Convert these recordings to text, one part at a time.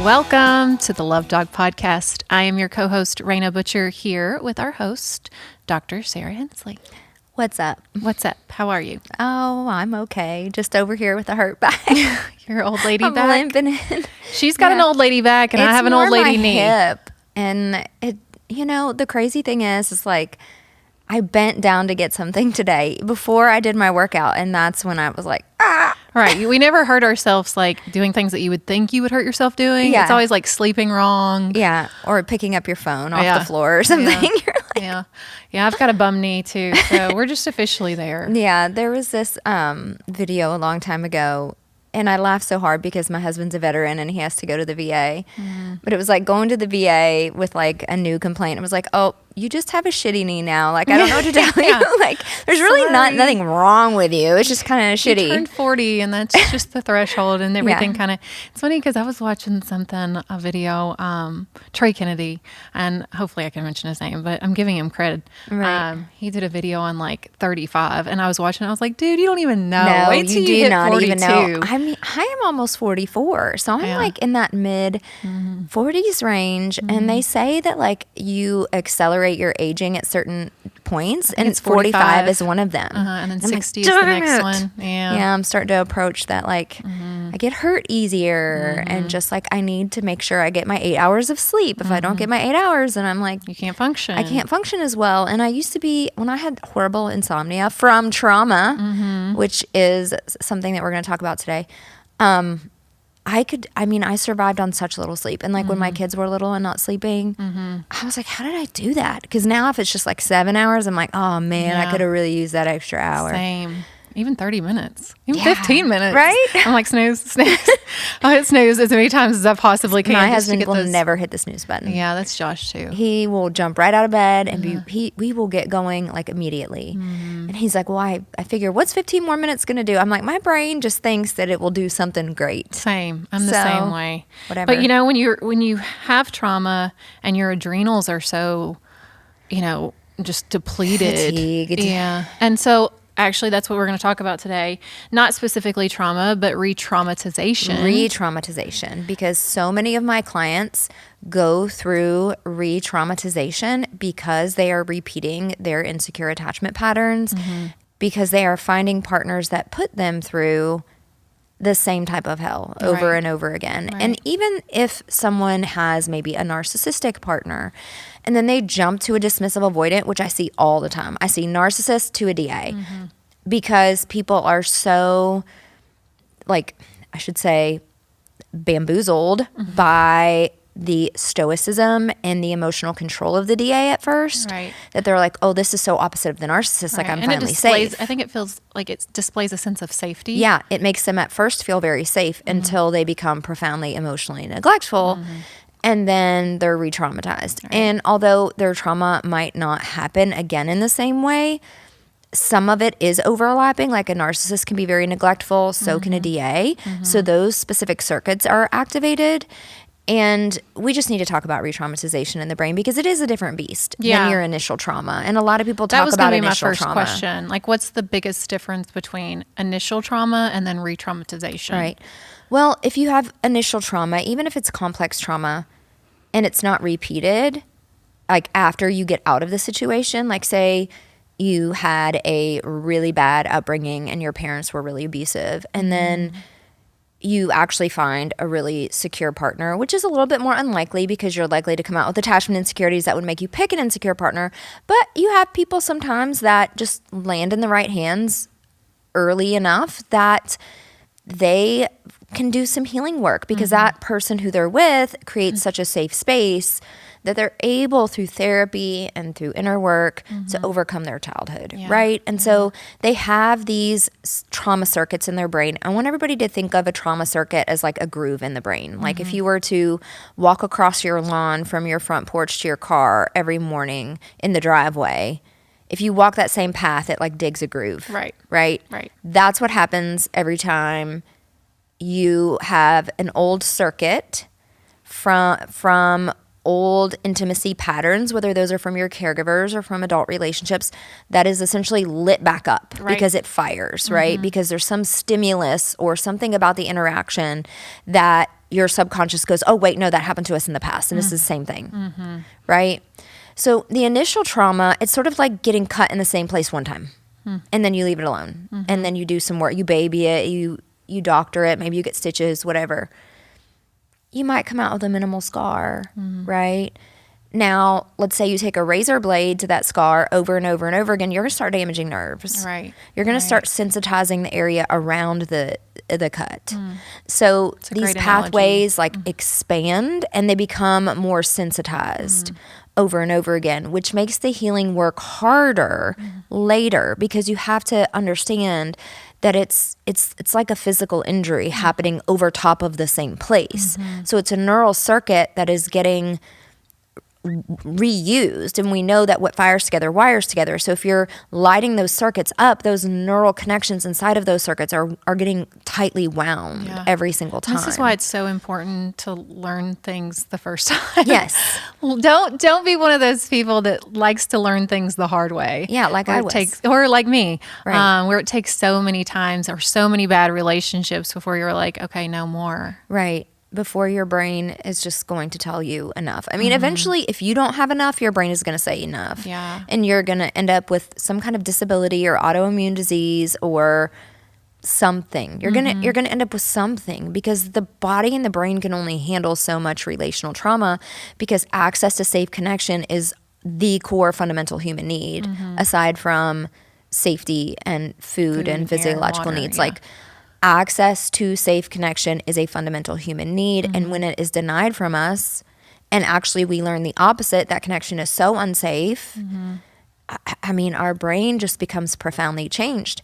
Welcome to the Love Dog Podcast. I am your co-host, Raina Butcher, here with our host, Dr. Sarah Hensley. What's up? What's up? How are you? Oh, I'm okay. Just over here with a hurt back. Your old lady I'm back? limping in. She's got an old lady back, and I have an old lady knee. Hip. And it, the crazy thing is like, I bent down to get something today before I did my workout, and that's when I was like, ah. Right. We never hurt ourselves like doing things that you would think you would hurt yourself doing. Yeah. It's always like sleeping wrong. Yeah. Or picking up your phone off the floor or something. Yeah. You're like, Yeah, I've got a bum knee too. So we're just officially there. Yeah. There was this video a long time ago, and I laughed so hard because my husband's a veteran and he has to go to the VA. But it was like going to the VA with like a new complaint. It was like, oh, you just have a shitty knee now. Like, I don't know what to tell you. Like, there's really nothing wrong with you. It's just kind of shitty. You turned 40 and that's just the threshold and everything kind of. It's funny because I was watching a video, Trey Kennedy, and hopefully I can mention his name, but I'm giving him credit. Right. He did a video on like 35 and I was watching it. I was like, dude, you don't even know. No, Wait till you do hit not 42. even know. I mean, I am almost 44. So I'm like in that mid 40s range. And they say that like you accelerate your aging at certain points, and it's 45 is one of them. And then I'm 60 like, is the next one. Yeah, I'm starting to approach that. Like, I get hurt easier, and just like I need to make sure I get my 8 hours of sleep. If I don't get my 8 hours, then I'm like, you can't function. I can't function as well. And I used to be, when I had horrible insomnia from trauma, which is something that we're going to talk about today. I survived on such little sleep. And like when my kids were little and not sleeping, I was like, how did I do that? Because now if it's just like 7 hours, I'm like, oh man, I could have really used that extra hour. Same. Even 30 minutes. Even 15 minutes. Right? I'm like, snooze. I'll hit snooze as many times as I possibly can. My husband will never hit the snooze button. Yeah, that's Josh too. He will jump right out of bed and we will get going like immediately. And he's like, well, I figure what's 15 more minutes going to do? I'm like, my brain just thinks that it will do something great. Same. I'm the same way. Whatever. But when you have trauma and your adrenals are so, just depleted. Fatigued. Yeah. And so actually, that's what we're going to talk about today. Not specifically trauma, but retraumatization. Retraumatization, because so many of my clients go through retraumatization because they are repeating their insecure attachment patterns, because they are finding partners that put them through the same type of hell over and over again. Right. And even if someone has maybe a narcissistic partner and then they jump to a dismissive avoidant, which I see all the time. I see narcissist to a DA because people are so, like, I should say, bamboozled by the stoicism and the emotional control of the DA at first, that they're like, oh, this is so opposite of the narcissist. Like, I'm finally safe. I think it feels like it displays a sense of safety. Yeah, it makes them at first feel very safe until they become profoundly emotionally neglectful. And then they're re-traumatized. Right. And although their trauma might not happen again in the same way, some of it is overlapping. Like a narcissist can be very neglectful, so can a DA. So those specific circuits are activated. And we just need to talk about re-traumatization in the brain because it is a different beast than your initial trauma. And a lot of people talk about initial trauma. That was going to be my first question. Like, what's the biggest difference between initial trauma and then re-traumatization? Right. Well, if you have initial trauma, even if it's complex trauma and it's not repeated, like after you get out of the situation, like say you had a really bad upbringing and your parents were really abusive, and then you actually find a really secure partner, which is a little bit more unlikely because you're likely to come out with attachment insecurities that would make you pick an insecure partner. But you have people sometimes that just land in the right hands early enough that they can do some healing work because that person who they're with creates such a safe space that they're able through therapy and through inner work to overcome their childhood, right? And so they have these trauma circuits in their brain. I want everybody to think of a trauma circuit as like a groove in the brain. Like if you were to walk across your lawn from your front porch to your car every morning in the driveway, if you walk that same path, it like digs a groove. Right? That's what happens every time you have an old circuit from old intimacy patterns, whether those are from your caregivers or from adult relationships, that is essentially lit back up because it fires, right? Because there's some stimulus or something about the interaction that your subconscious goes, oh, wait, no, that happened to us in the past. And this is the same thing, right? So the initial trauma, it's sort of like getting cut in the same place one time. And then you leave it alone. And then you do some work. You baby it. You doctor it. Maybe you get stitches, whatever. You might come out with a minimal scar, right? Now, let's say you take a razor blade to that scar over and over and over again. You're going to start damaging nerves. Right. You're going to start sensitizing the area around the cut. So these pathways expand and they become more sensitized over and over again, which makes the healing work harder later, because you have to understand that it's like a physical injury happening over top of the same place. So it's a neural circuit that is getting reused, and we know that what fires together wires together. So if you're lighting those circuits up, those neural connections inside of those circuits are getting tightly wound every single time. This is why it's so important to learn things the first time. Yes. Well, don't be one of those people that likes to learn things the hard way. Yeah, like I was. Or like me, Right. Where it takes so many times or so many bad relationships before you're like, okay, no more. Right. Before your brain is just going to tell you enough. I mean, eventually, if you don't have enough, your brain is going to say enough. Yeah. And you're going to end up with some kind of disability or autoimmune disease or something. You're going to end up with something, because the body and the brain can only handle so much relational trauma, because access to safe connection is the core fundamental human need, aside from safety and food and physiological water, needs. yeah. Like, access to safe connection is a fundamental human need. And when it is denied from us, and actually we learn the opposite, that connection is so unsafe, I mean, our brain just becomes profoundly changed.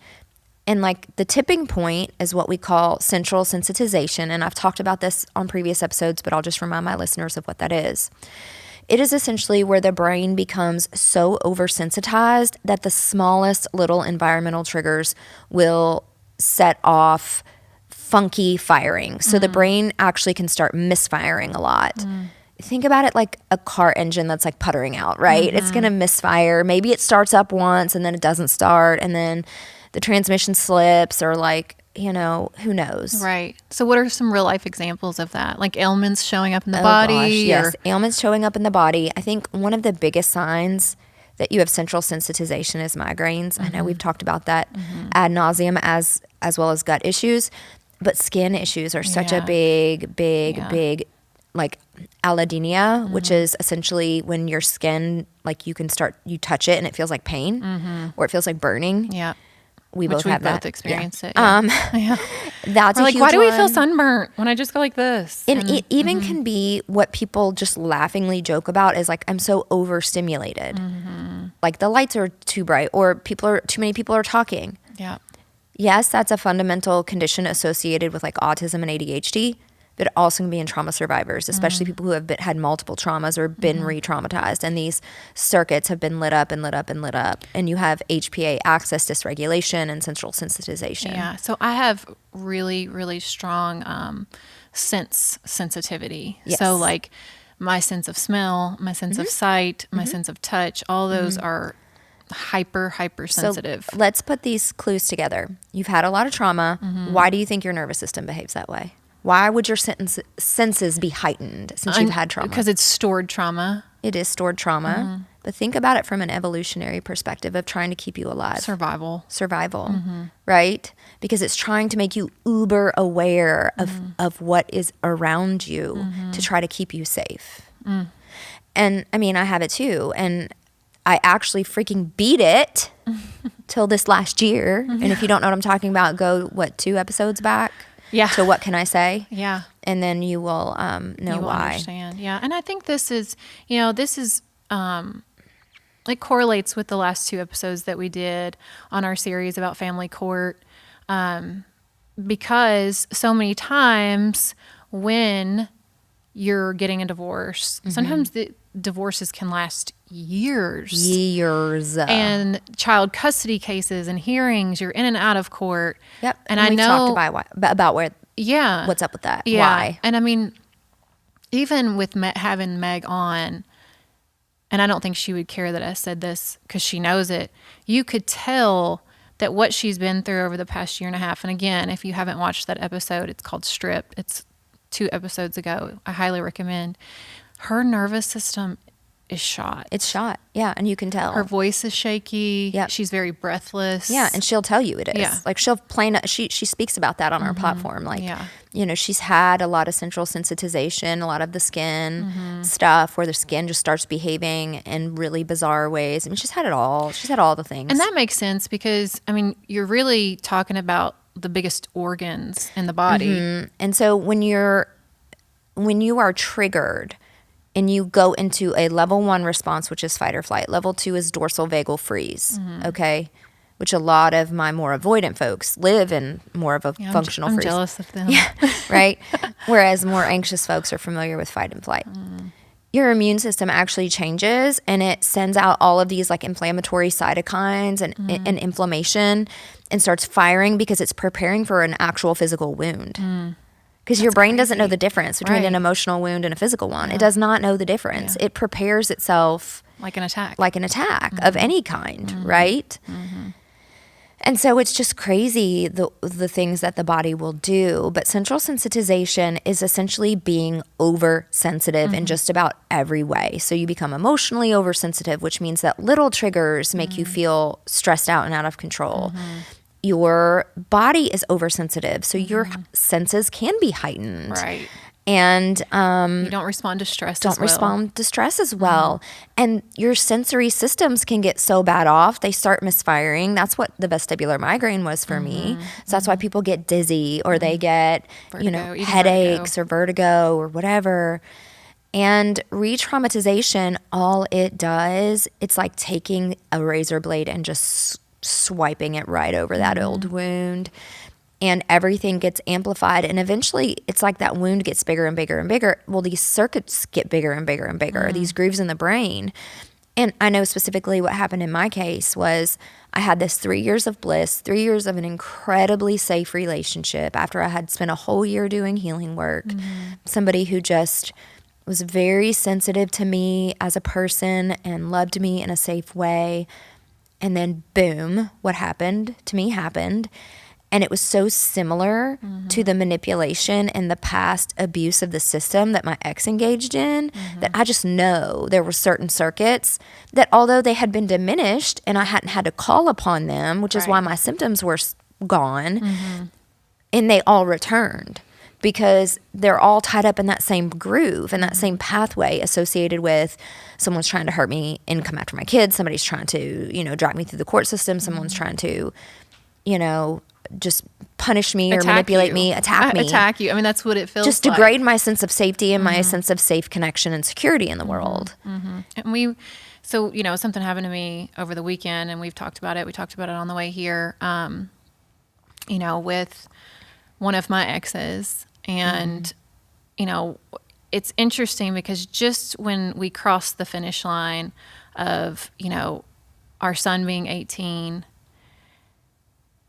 And like the tipping point is what we call central sensitization. And I've talked about this on previous episodes, but I'll just remind my listeners of what that is. It is essentially where the brain becomes so oversensitized that the smallest little environmental triggers will set off funky firing. So the brain actually can start misfiring a lot. Think about it like a car engine that's like puttering out, right? It's going to misfire. Maybe it starts up once and then it doesn't start, and then the transmission slips, or like, you know, who knows? Right. So what are some real life examples of that? Like ailments showing up in the body? Gosh, yes, or- ailments showing up in the body. I think one of the biggest signs that you have central sensitization is migraines. I know we've talked about that ad nauseum, as well as gut issues, but skin issues are such a big, like allodynia, which is essentially when your skin, like you touch it and it feels like pain, or it feels like burning. Yeah. We Which both we have both that. experienced it. Yeah. Yeah. That's We're a like, huge why do we feel one. sunburnt when I just go like this? And it even can be what people just laughingly joke about is like, I'm so overstimulated. Like the lights are too bright, or too many people are talking. Yeah. Yes, that's a fundamental condition associated with like autism and ADHD, but it also can be in trauma survivors, especially people who have had multiple traumas or been re-traumatized. And these circuits have been lit up and lit up and lit up. And you have HPA axis dysregulation and central sensitization. Yeah. So I have really, really strong sensitivity. Yes. So like my sense of smell, my sense of sight, my sense of touch, all those are hyper sensitive. So let's put these clues together. You've had a lot of trauma. Why do you think your nervous system behaves that way? Why would your senses be heightened since you've had trauma? Because it's stored trauma. It is stored trauma. But think about it from an evolutionary perspective of trying to keep you alive. Survival. Right? Because it's trying to make you uber aware of what is around you to try to keep you safe. And I mean, I have it too. And I actually freaking beat it till this last year. And if you don't know what I'm talking about, go, 2 episodes back? Yeah. So what can I say? Yeah. And then you will know You will why. understand. Yeah. And I think this is it correlates with the last 2 episodes that we did on our series about family court. Because so many times when you're getting a divorce, sometimes the divorces can last years. And child custody cases and hearings, you're in and out of court. Yep. And we've I know about where yeah. what's up with that. Yeah. Why? And I mean, even with having Meg on, and I don't think she would care that I said this because she knows it, you could tell that what she's been through over the past year and a half. And again, if you haven't watched that episode, it's called Stripped. It's 2 episodes ago. I highly recommend. Her nervous system is shot. It's shot. Yeah. And you can tell. Her voice is shaky. Yep. She's very breathless. Yeah. And she'll tell you it is. Yeah. Like she'll she speaks about that on our platform. Like, Yeah. you know, she's had a lot of central sensitization, a lot of the skin stuff where the skin just starts behaving in really bizarre ways. I mean, she's had it all. She's had all the things. And that makes sense because, I mean, you're really talking about the biggest organs in the body. And so when you are triggered and you go into a level 1 response, which is fight or flight, level 2 is dorsal vagal freeze, okay? Which a lot of my more avoidant folks live in more of a functional freeze. I'm jealous of them. Yeah, right? Whereas more anxious folks are familiar with fight and flight. Your immune system actually changes and it sends out all of these like inflammatory cytokines and inflammation and starts firing because it's preparing for an actual physical wound. Because your brain doesn't know the difference between an emotional wound and a physical one. Yeah. It does not know the difference. Yeah. It prepares itself like an attack. Of any kind, right? And so it's just crazy the things that the body will do. But central sensitization is essentially being oversensitive in just about every way. So you become emotionally oversensitive, which means that little triggers make you feel stressed out and out of control. Your body is oversensitive, so your senses can be heightened. Right. And you don't respond to stress as well. And your sensory systems can get so bad off, they start misfiring. That's what the vestibular migraine was for me. So that's why people get dizzy or they get, vertigo, headaches or vertigo or whatever. And retraumatization, all it does, it's like taking a razor blade and just swiping it right over that old wound. And everything gets amplified. And eventually, it's like that wound gets bigger and bigger and bigger. Well, these circuits get bigger and bigger and bigger, these grooves in the brain. And I know specifically what happened in my case was I had this 3 years of bliss, 3 years of an incredibly safe relationship after I had spent a whole year doing healing work. Somebody who just was very sensitive to me as a person and loved me in a safe way. And then, boom, what happened to me happened. And it was so similar to the manipulation and the past abuse of the system that my ex engaged in that I just know there were certain circuits that although they had been diminished and I hadn't had to call upon them, which is why my symptoms were gone, and they all returned because they're all tied up in that same groove and that same pathway associated with someone's trying to hurt me and come after my kids, somebody's trying to, drag me through the court system, someone's trying to, just punish me or manipulate me, attack you. I mean, that's what it feels just like. Degrade my sense of safety and my sense of safe connection and security in the world. And something happened to me over the weekend and we've talked about it. We talked about it on the way here, with one of my exes. And, it's interesting because just when we crossed the finish line of, our son being 18,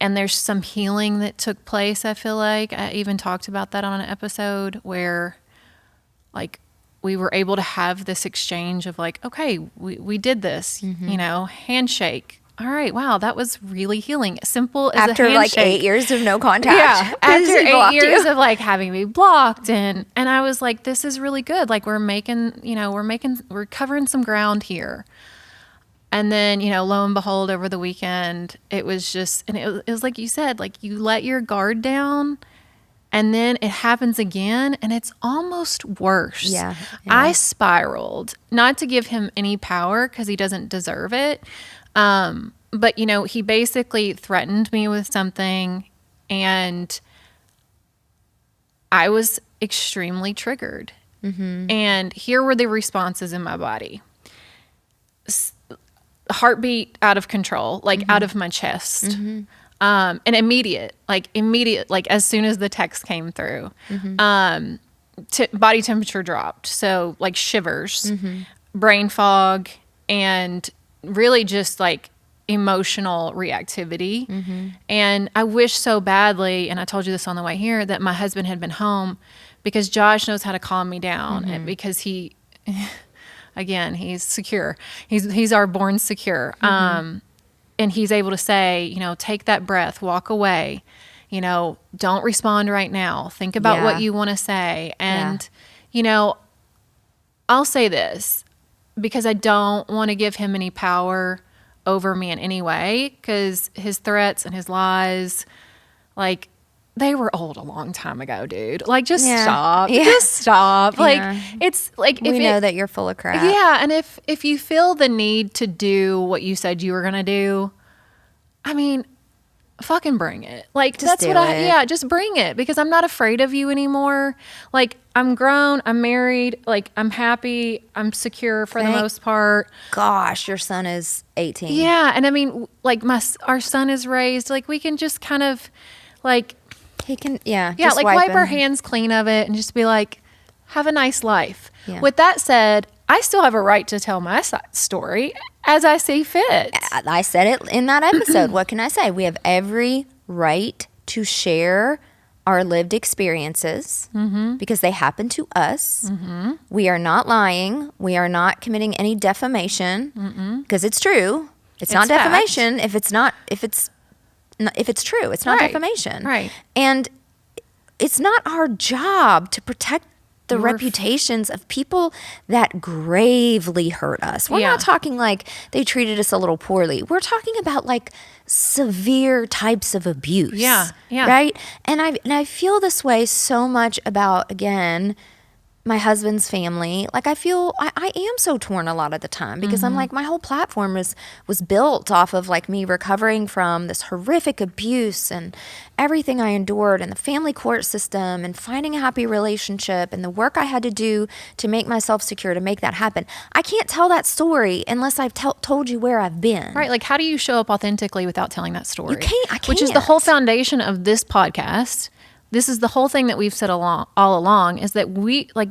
and there's some healing that took place, I feel like. I even talked about that on an episode where, like, we were able to have this exchange of, like, okay, we did this, handshake. All right, wow, that was really healing. Simple as after, a handshake. After, 8 years of no contact. Yeah, after 8 years of, like, having me blocked. And I was like, this is really good. Like, we're covering some ground here. And then, lo and behold, over the weekend, it was just, and it was like you said, like you let your guard down and then it happens again and it's almost worse. Yeah. I spiraled, not to give him any power because he doesn't deserve it. But, he basically threatened me with something and I was extremely triggered. And here were the responses in my body. Heartbeat out of control, like out of my chest. And immediate, like as soon as the text came through, body temperature dropped. So like shivers, brain fog, and really just like emotional reactivity. And I wish so badly, and I told you this on the way here, that my husband had been home because Josh knows how to calm me down and because he... Again, he's secure. He's our born secure. And he's able to say, take that breath, walk away, don't respond right now. Think about what you want to say. And, I'll say this because I don't want to give him any power over me in any way, because his threats and his lies, like, they were old a long time ago, dude. Like, just stop. Yeah. Just stop. Like, it's like, we know that you're full of crap. Yeah. And if you feel the need to do what you said you were going to do, I mean, fucking bring it. Like, just that's what just bring it, because I'm not afraid of you anymore. Like, I'm grown, I'm married, like, I'm happy, I'm secure for the most part. Gosh, your son is 18. Yeah. And I mean, like, our son is raised, like, we can just kind of, like, he can, just like wipe our hands clean of it and just be like, have a nice life. Yeah. With that said, I still have a right to tell my story as I see fit. I said it in that episode. What can I say? We have every right to share our lived experiences because they happen to us. We are not lying. We are not committing any defamation because it's true. It's not defamation if it's true. It's not defamation. Right. And it's not our job to protect the reputations of people that gravely hurt us. We're not talking like they treated us a little poorly. We're talking about like severe types of abuse. Yeah. Right? And I feel this way so much about, again, my husband's family. Like, I feel I am so torn a lot of the time because I'm like, my whole platform was built off of like me recovering from this horrific abuse and everything I endured and the family court system and finding a happy relationship and the work I had to do to make myself secure to make that happen. I can't tell that story unless I've told you where I've been. Right. Like, how do you show up authentically without telling that story? You can't. I can't. Which is the whole foundation of this podcast. This is the whole thing that we've said all along, is that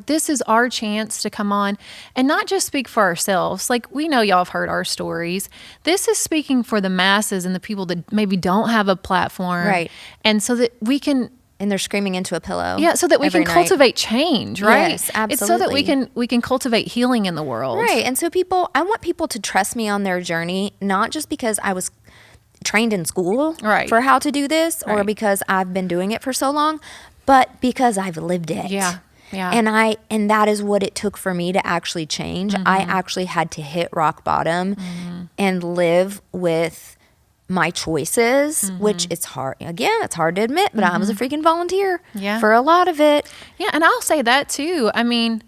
this is our chance to come on and not just speak for ourselves. Like, we know y'all have heard our stories. This is speaking for the masses and the people that maybe don't have a platform. Right. And so that we can... And they're screaming into a pillow. Yeah, so that we can cultivate change, right? Yes, absolutely. It's so that we can cultivate healing in the world. Right. And so I want people to trust me on their journey, not just because I was trained in school for how to do this or because I've been doing it for so long, but because I've lived it. Yeah. And that is what it took for me to actually change. I actually had to hit rock bottom and live with my choices, which it's hard. Again, it's hard to admit, but I was a freaking volunteer for a lot of it. Yeah. And I'll say that too. I mean,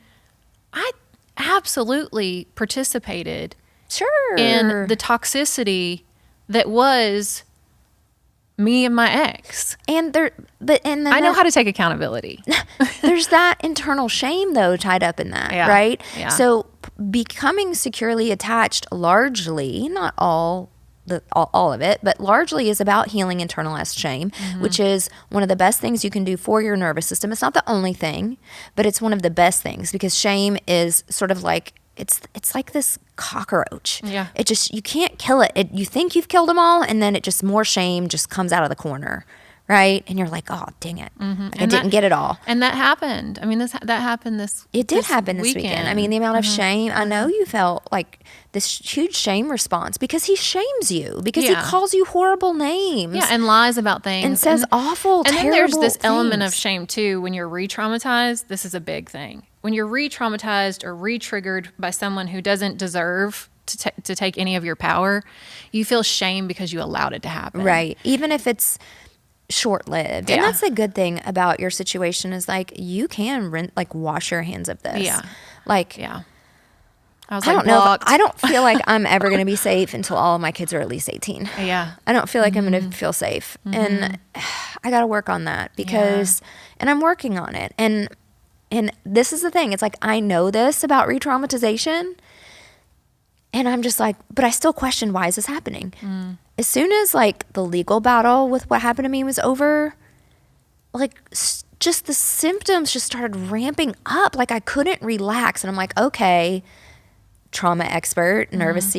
I absolutely participated in the toxicity that was me and my ex. I know how to take accountability. There's that internal shame though tied up in that, right? Yeah. So becoming securely attached largely, not all of it, but largely is about healing internalized shame, which is one of the best things you can do for your nervous system. It's not the only thing, but it's one of the best things because shame is sort of like it's like this cockroach. Yeah. It just, you can't kill it. You think you've killed them all, and then it just, more shame just comes out of the corner, right? And you're like, oh, dang it. Like, I didn't get it all. And that happened. I mean, that happened It did happen this weekend. I mean, the amount of shame, I know you felt like this huge shame response because he shames you, because he calls you horrible names. Yeah, and lies about things. And says awful, terrible And then there's this things. element of shame, too. When you're re-traumatized, this is a big thing. When you're re-traumatized or re-triggered by someone who doesn't deserve to take any of your power, you feel shame because you allowed it to happen. Right. Even if it's short-lived. Yeah. And that's the good thing about your situation is, like, you can wash your hands of this. Yeah. Like, yeah. I don't know. I don't feel like I'm ever going to be safe until all of my kids are at least 18. Yeah. I don't feel like I'm going to feel safe. And I got to work on that because, and I'm working on it. And this is the thing. It's like, I know this about retraumatization, and I'm just like, but I still question, why is this happening? As soon as like the legal battle with what happened to me was over, like just the symptoms just started ramping up. Like, I couldn't relax. And I'm like, okay, trauma expert, nervous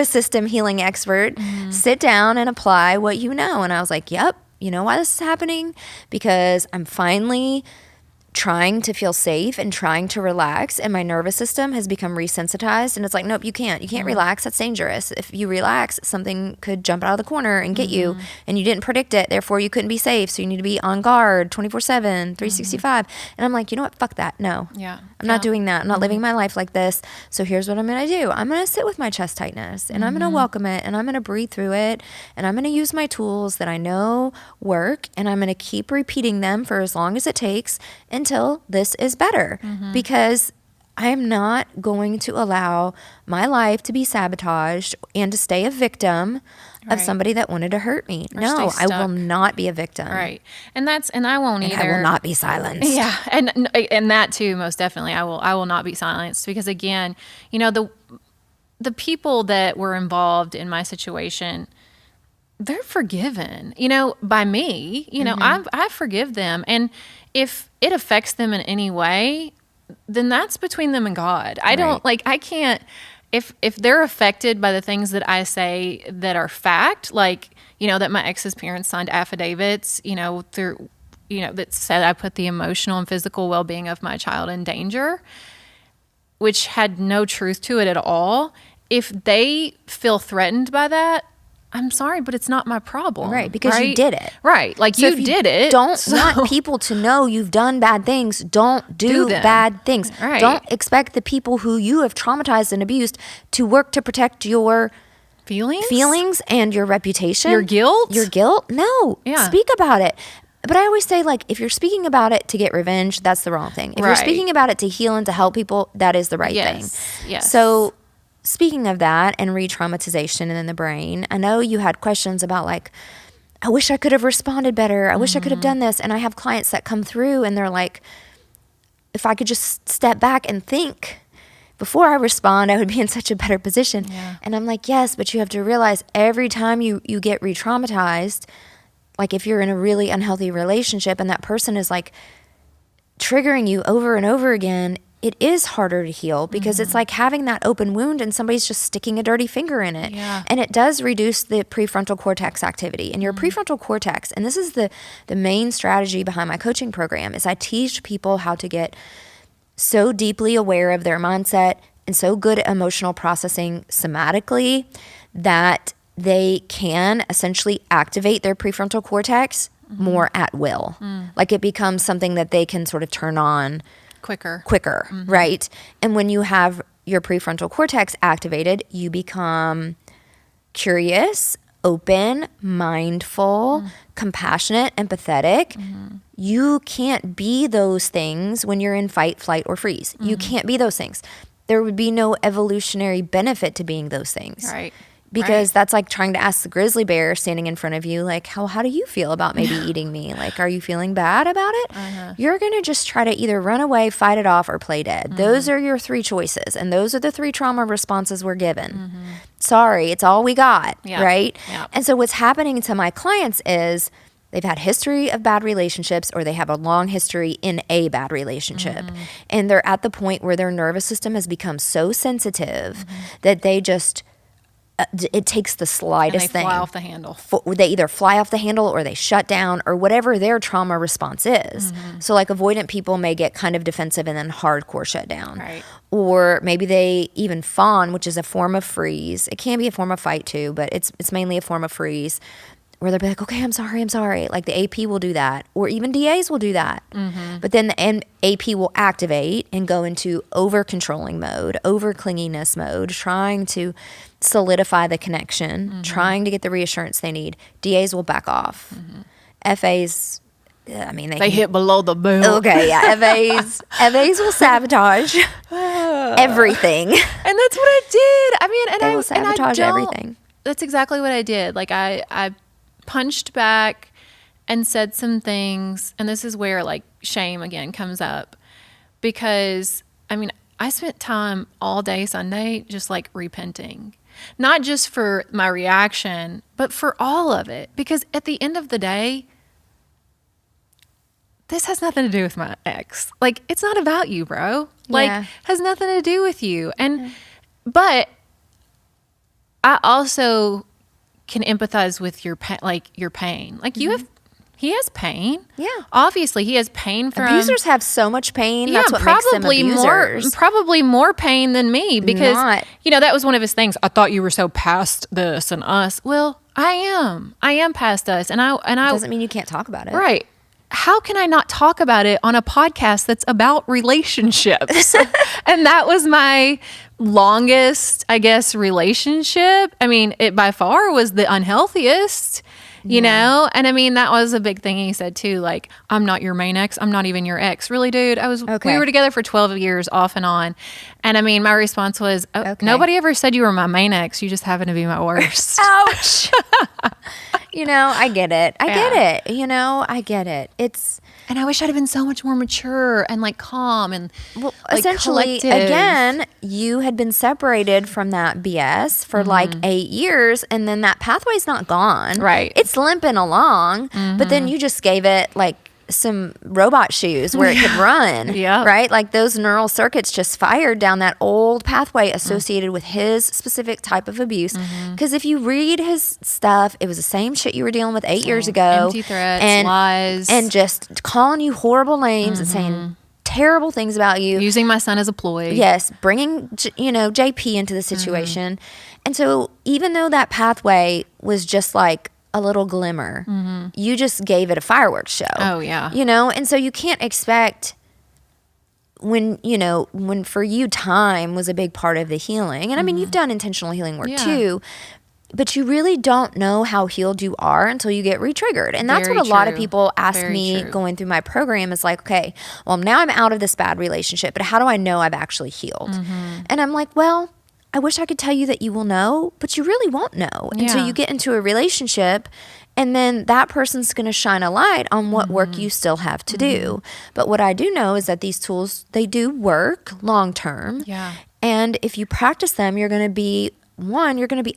system healing expert, sit down and apply what you know. And I was like, yep, you know why this is happening? Because I'm finally trying to feel safe and trying to relax, and my nervous system has become resensitized, and it's like, nope, you can't relax, that's dangerous. If you relax, something could jump out of the corner and get you, and you didn't predict it, therefore you couldn't be safe, so you need to be on guard 24/7, 365. And I'm like, you know what, fuck that. No, I'm not doing that. I'm not living my life like this. So here's what I'm gonna do. I'm gonna sit with my chest tightness, and I'm gonna welcome it, and I'm gonna breathe through it, and I'm gonna use my tools that I know work, and I'm gonna keep repeating them for as long as it takes until this is better, because I'm not going to allow my life to be sabotaged and to stay a victim of somebody that wanted to hurt me. No, I will not be a victim. Right. And I won't either. I will not be silenced. Yeah. And that too, most definitely, I will not be silenced, because again, you know, the people that were involved in my situation, they're forgiven, you know, by me. You know, I forgive them. And if it affects them in any way, then that's between them and God. I don't I can't, if they're affected by the things that I say that are fact, like, you know, that my ex's parents signed affidavits, you know, through, you know, that said I put the emotional and physical well-being of my child in danger, which had no truth to it at all. If they feel threatened by that, I'm sorry, but it's not my problem. Right, because you did it. Right, like so you did it. Don't want people to know you've done bad things. Don't do bad things. Right. Don't expect the people who you have traumatized and abused to work to protect your feelings and your reputation. Your guilt? Your guilt? No. Yeah. Speak about it. But I always say, like, if you're speaking about it to get revenge, that's the wrong thing. If you're speaking about it to heal and to help people, that is the right thing. Yes. So speaking of that and retraumatization and in the brain, I know you had questions about, like, I wish I could have responded better. I wish I could have done this. And I have clients that come through and they're like, if I could just step back and think before I respond, I would be in such a better position. Yeah. And I'm like, yes, but you have to realize every time you get re-traumatized, like if you're in a really unhealthy relationship and that person is like triggering you over and over again, it is harder to heal, because it's like having that open wound and somebody's just sticking a dirty finger in it. Yeah. And it does reduce the prefrontal cortex activity. And your prefrontal cortex, and this is the main strategy behind my coaching program, is I teach people how to get so deeply aware of their mindset and so good at emotional processing somatically that they can essentially activate their prefrontal cortex more at will. Like it becomes something that they can sort of turn on quicker, right? And when you have your prefrontal cortex activated, you become curious, open, mindful, compassionate, empathetic. You can't be those things when you're in fight, flight, or freeze. You can't be those things. There would be no evolutionary benefit to being those things. Right. Because that's like trying to ask the grizzly bear standing in front of you, like, how do you feel about maybe eating me? Like, are you feeling bad about it? You're going to just try to either run away, fight it off, or play dead. Those are your three choices. And those are the three trauma responses we're given. Sorry, it's all we got, right? Yeah. And so what's happening to my clients is they've had history of bad relationships, or they have a long history in a bad relationship. And they're at the point where their nervous system has become so sensitive that they just... it takes the slightest thing. And they fly off the handle. They either fly off the handle or they shut down or whatever their trauma response is. So like avoidant people may get kind of defensive and then hardcore shut down. Right. Or maybe they even fawn, which is a form of freeze. It can be a form of fight too, but it's mainly a form of freeze, where they'll be like, okay, I'm sorry. Like the AP will do that, or even DAs will do that. But then the AP will activate and go into over-controlling mode, over-clinginess mode, trying to solidify the connection, trying to get the reassurance they need. DAs will back off. FAs, I mean, they hit below the belt. Okay, yeah, FAs will sabotage everything. And that's what I did. I mean, and they will sabotage everything. That's exactly what I did. Like I punched back and said some things, and this is where like shame again comes up, because I mean, I spent time all day Sunday just like repenting, not just for my reaction, but for all of it, because at the end of the day, this has nothing to do with my ex. Like, it's not about you, bro. Like, has nothing to do with you. And but I also can empathize with your pain. Like you have He has pain. Yeah. Obviously, he has pain from... Abusers have so much pain. That's what makes them abusers. Probably more pain than me because, that was one of his things. I thought you were so past this and us. Well, I am. I am past us. And I doesn't mean you can't talk about it. Right. How can I not talk about it on a podcast that's about relationships? And that was my longest, I guess, relationship. I mean, it by far was the unhealthiest. You know? And I mean, that was a big thing he said too. Like, I'm not your main ex. I'm not even your ex. Really, dude? We were together for 12 years off and on. And I mean, my response was, nobody ever said you were my main ex. You just happen to be my worst. Ouch. I get it. I get it. I get it. And I wish I'd have been so much more mature and like calm and essentially, collective. Again, you had been separated from that BS for like 8 years, and then that pathway's not gone. Right. It's limping along, but then you just gave it like some robot shoes where it could run. Yeah. Right? Like those neural circuits just fired down that old pathway associated with his specific type of abuse. Because if you read his stuff, it was the same shit you were dealing with 8 years ago. Empty threats, lies. And just calling you horrible names and saying terrible things about you. Using my son as a ploy. Yes. Bringing, JP into the situation. And so even though that pathway was just like a little glimmer, you just gave it a fireworks show. Oh, yeah. And so you can't expect when for you time was a big part of the healing. And I mean, you've done intentional healing work too, but you really don't know how healed you are until you get re-triggered. And that's what a lot of people ask me going through my program is like, okay, well, now I'm out of this bad relationship, but how do I know I've actually healed? And I'm like, well, I wish I could tell you that you will know, but you really won't know until you get into a relationship, and then that person's going to shine a light on what work you still have to do. But what I do know is that these tools, they do work long term. Yeah. And if you practice them, you're going to be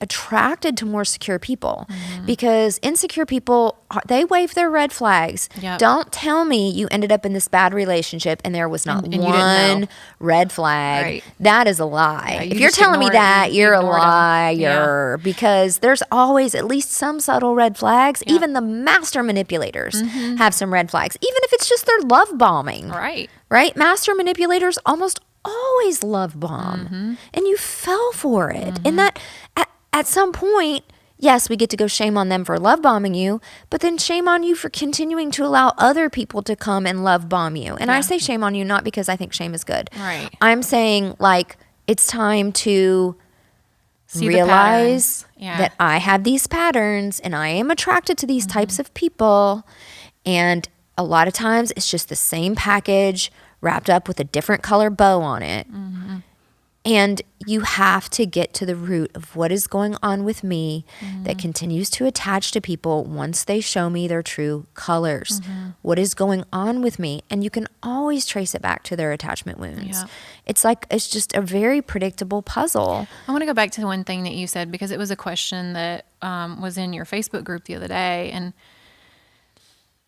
attracted to more secure people, because insecure people, they wave their red flags. Yep. Don't tell me you ended up in this bad relationship and there was not one red flag. Right. That is a lie. Yeah, if you're telling me that, you're a liar, because there's always at least some subtle red flags. Yep. Even the master manipulators have some red flags, even if it's just their love bombing. Right? Master manipulators almost always love bomb, and you fell for it. And that at some point, yes, we get to go shame on them for love bombing you, but then shame on you for continuing to allow other people to come and love bomb you. And I say shame on you not because I think shame is good. Right. I'm saying like it's time to realize that I have these patterns and I am attracted to these types of people, and a lot of times it's just the same package wrapped up with a different color bow on it. And you have to get to the root of what is going on with me that continues to attach to people once they show me their true colors. What is going on with me? And you can always trace it back to their attachment wounds. Yeah. It's just a very predictable puzzle. I want to go back to one thing that you said, because it was a question that was in your Facebook group the other day. And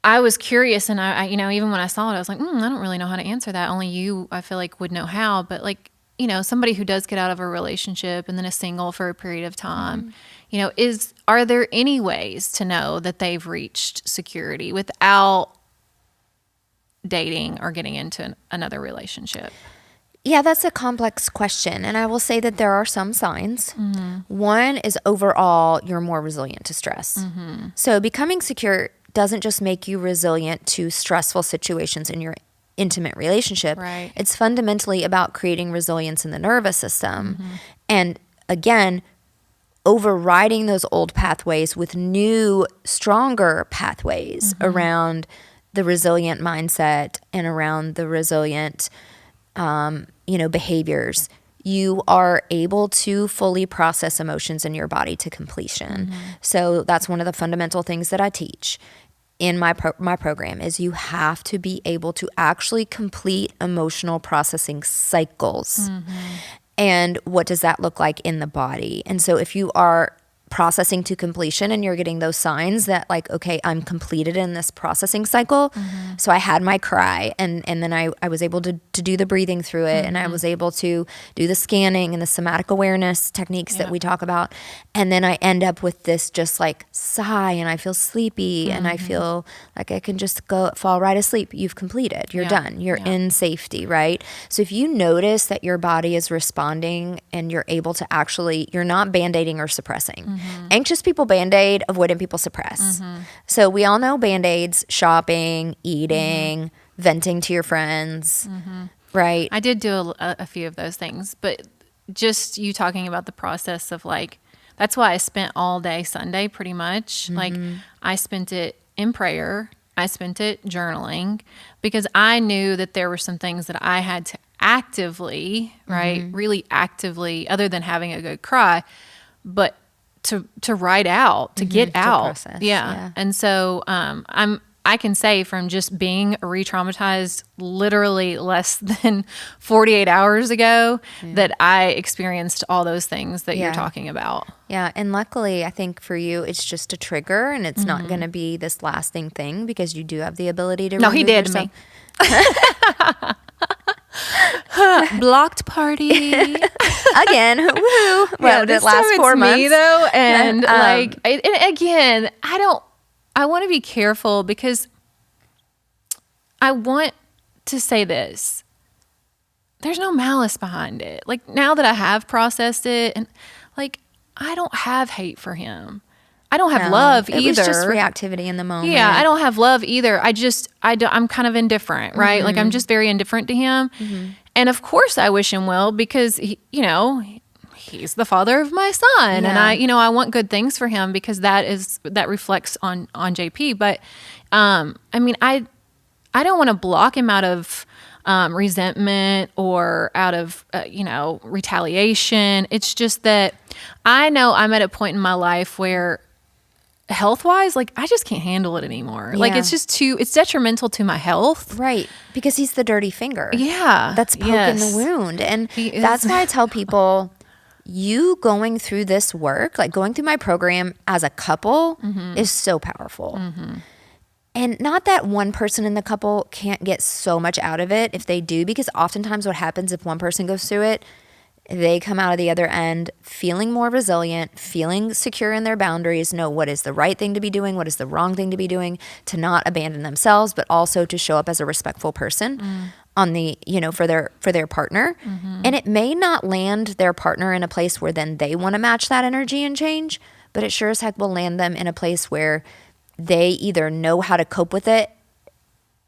I was curious, and I even when I saw it, I was like, I don't really know how to answer that. Only you, I feel like, would know how. But like, somebody who does get out of a relationship and then is single for a period of time, are there any ways to know that they've reached security without dating or getting into another relationship? Yeah, that's a complex question. And I will say that there are some signs. One is overall, you're more resilient to stress. So becoming secure doesn't just make you resilient to stressful situations in your intimate relationship. Right. It's fundamentally about creating resilience in the nervous system. And again, overriding those old pathways with new, stronger pathways around the resilient mindset and around the resilient, behaviors. You are able to fully process emotions in your body to completion. So that's one of the fundamental things that I teach in my program is you have to be able to actually complete emotional processing cycles. And what does that look like in the body? And so if you are processing to completion, and you're getting those signs that like, okay, I'm completed in this processing cycle. So I had my cry, and then I was able to do the breathing through it, and I was able to do the scanning and the somatic awareness techniques that we talk about. And then I end up with this just like sigh, and I feel sleepy, and I feel like I can just go fall right asleep. You've completed. You're done. You're in safety, right? So if you notice that your body is responding and you're able to actually, you're not band-aiding or suppressing. Anxious people band-aid, avoidant people suppress. So we all know band-aids: shopping, eating, venting to your friends, right? I did do a few of those things, but just you talking about the process of like, that's why I spent all day Sunday pretty much. Like I spent it in prayer. I spent it journaling, because I knew that there were some things that I had to actively, right, really actively, other than having a good cry, but to write out, to get out. Process, yeah. And so I can say from just being re-traumatized literally less than 48 hours ago that I experienced all those things that you're talking about. Yeah, and luckily, I think for you, it's just a trigger, and it's not going to be this lasting thing, because you do have the ability to. No, he did yourself. me. Blocked party again. Woo! Well, this it last time 4 it's months. me though, and and again, I want to be careful, because I want to say this. There's no malice behind it. Like, now that I have processed it, and like, I don't have hate for him. I don't have love either. It was just reactivity in the moment. Yeah, I don't have love either. I'm kind of indifferent, right? Like, I'm just very indifferent to him. And of course I wish him well, because he, he's the father of my son, and I want good things for him, because that reflects on JP. But I don't want to block him out of resentment or out of retaliation. It's just that I know I'm at a point in my life where, health-wise, like, I just can't handle it anymore. Like, it's just it's detrimental to my health. Right. Because he's the dirty finger. Yeah. That's poking the wound. And that's why I tell people, you going through this work, like going through my program as a couple, is so powerful. And not that one person in the couple can't get so much out of it if they do, because oftentimes what happens if one person goes through it, they come out of the other end feeling more resilient, feeling secure in their boundaries, know what is the right thing to be doing, what is the wrong thing to be doing, to not abandon themselves, but also to show up as a respectful person on the, for their partner. And it may not land their partner in a place where then they want to match that energy and change, but it sure as heck will land them in a place where they either know how to cope with it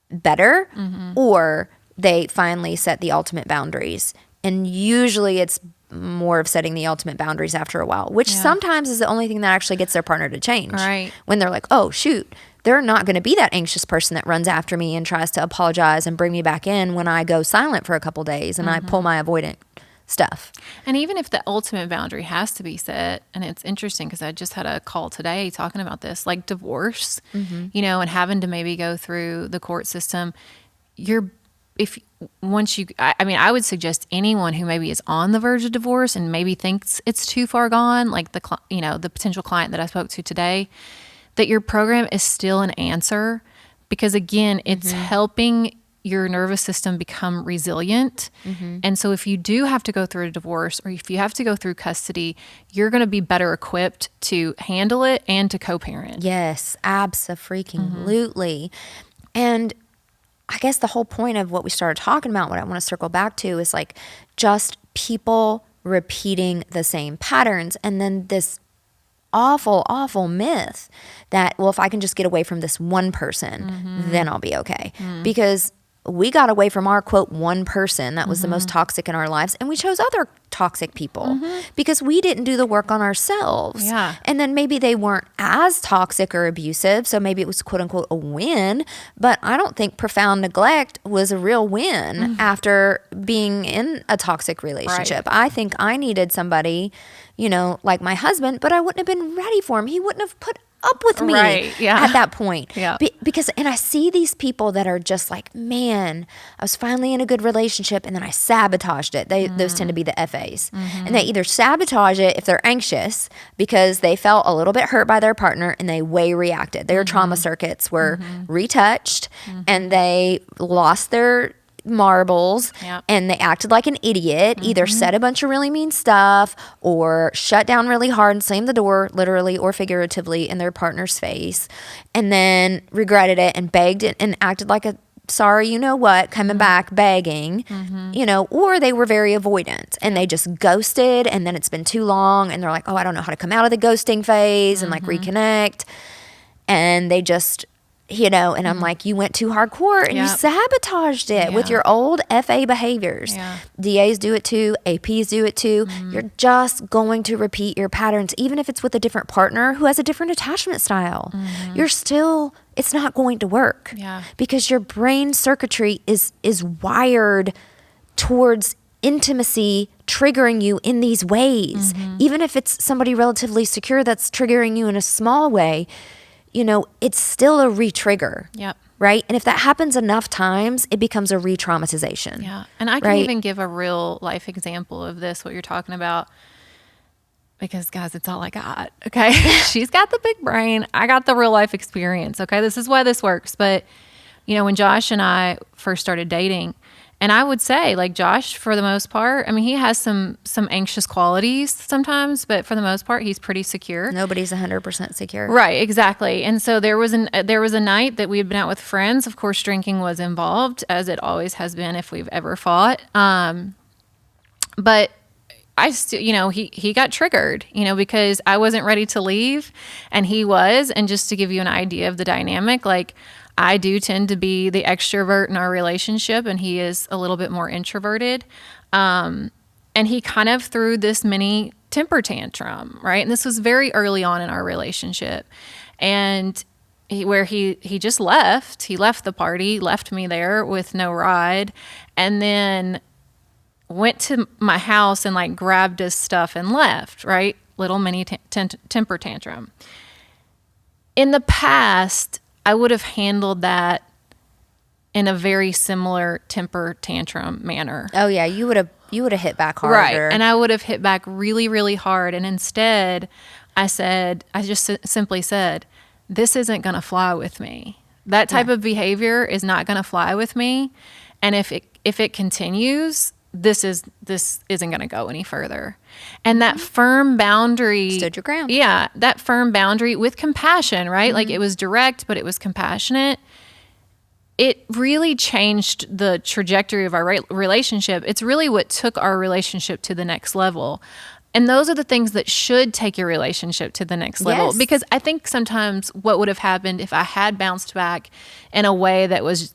better, or they finally set the ultimate boundaries. And usually it's more of setting the ultimate boundaries after a while, which sometimes is the only thing that actually gets their partner to change. Right. When they're like, oh, shoot, they're not going to be that anxious person that runs after me and tries to apologize and bring me back in when I go silent for a couple days and I pull my avoidant stuff. And even if the ultimate boundary has to be set, and it's interesting because I just had a call today talking about this, like divorce, and having to maybe go through the court system, I would suggest anyone who maybe is on the verge of divorce and maybe thinks it's too far gone, like the potential client that I spoke to today, that your program is still an answer, because again, it's helping your nervous system become resilient. And so if you do have to go through a divorce, or if you have to go through custody, you're going to be better equipped to handle it and to co-parent. Yes, abso-freaking-lutely. And I guess the whole point of what we started talking about, what I want to circle back to, is like just people repeating the same patterns. And then this awful, awful myth that, well, if I can just get away from this one person, then I'll be okay. Because we got away from our, quote, one person that was the most toxic in our lives, and we chose other toxic people because we didn't do the work on ourselves. Yeah. And then maybe they weren't as toxic or abusive, so maybe it was, quote unquote, a win, but I don't think profound neglect was a real win after being in a toxic relationship. Right. I think I needed somebody, like my husband, but I wouldn't have been ready for him. He wouldn't have put up with me at that point? Yeah. Because I see these people that are just like, man, I was finally in a good relationship and then I sabotaged it. Those tend to be the FAs. And they either sabotage it if they're anxious because they felt a little bit hurt by their partner and they way reacted. Their trauma circuits were retouched and they lost their marbles and they acted like an idiot, either said a bunch of really mean stuff or shut down really hard and slammed the door literally or figuratively in their partner's face, and then regretted it and begged it and acted like a sorry you know what coming back begging, or they were very avoidant and they just ghosted, and then it's been too long and they're like, oh, I don't know how to come out of the ghosting phase and like reconnect, and they just and I'm like, you went too hardcore and you sabotaged it with your old FA behaviors. DAs do it too. APs do it too. You're just going to repeat your patterns, even if it's with a different partner who has a different attachment style. It's not going to work because your brain circuitry is wired towards intimacy triggering you in these ways. Even if it's somebody relatively secure that's triggering you in a small way, it's still a re-trigger. Right? And if that happens enough times, it becomes a retraumatization. Yeah. And I can even give a real life example of this, what you're talking about, because guys, it's all I got. Okay. She's got the big brain. I got the real life experience. Okay. This is why this works. But, when Josh and I first started dating, and I would say, like, Josh, for the most part, I mean, he has some anxious qualities sometimes, but for the most part, he's pretty secure. Nobody's 100% secure. Right, exactly. And so there was a night that we had been out with friends. Of course, drinking was involved, as it always has been if we've ever fought. But I still, he got triggered, because I wasn't ready to leave, and he was. And just to give you an idea of the dynamic, like, I do tend to be the extrovert in our relationship, and he is a little bit more introverted. And he kind of threw this mini temper tantrum, right? And this was very early on in our relationship. And he just left. He left the party, left me there with no ride, and then went to my house and like grabbed his stuff and left, right? Little mini temper tantrum. In the past, I would have handled that in a very similar temper tantrum manner. Oh yeah, you would have hit back harder. Right. And I would have hit back really, really hard. And instead, I just simply said, this isn't going to fly with me. That type of behavior is not going to fly with me. And if it continues, this isn't going to go any further. And that firm boundary stood your ground. Yeah, that firm boundary with compassion, right? Like, it was direct, but it was compassionate. It really changed the trajectory of our relationship. It's really what took our relationship to the next level. And those are the things that should take your relationship to the next level. Yes. Because I think sometimes what would have happened if I had bounced back in a way that was,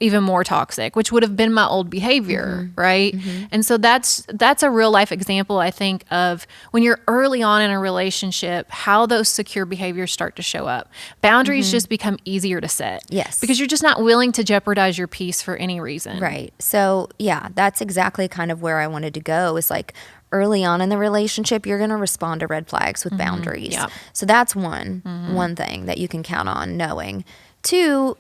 even more toxic, which would have been my old behavior, right? And so that's a real life example, I think, of when you're early on in a relationship, how those secure behaviors start to show up. Boundaries just become easier to set. Yes. Because you're just not willing to jeopardize your peace for any reason. Right. So, yeah, that's exactly kind of where I wanted to go, is like, early on in the relationship, you're going to respond to red flags with boundaries. Yep. So that's one thing that you can count on knowing. Two,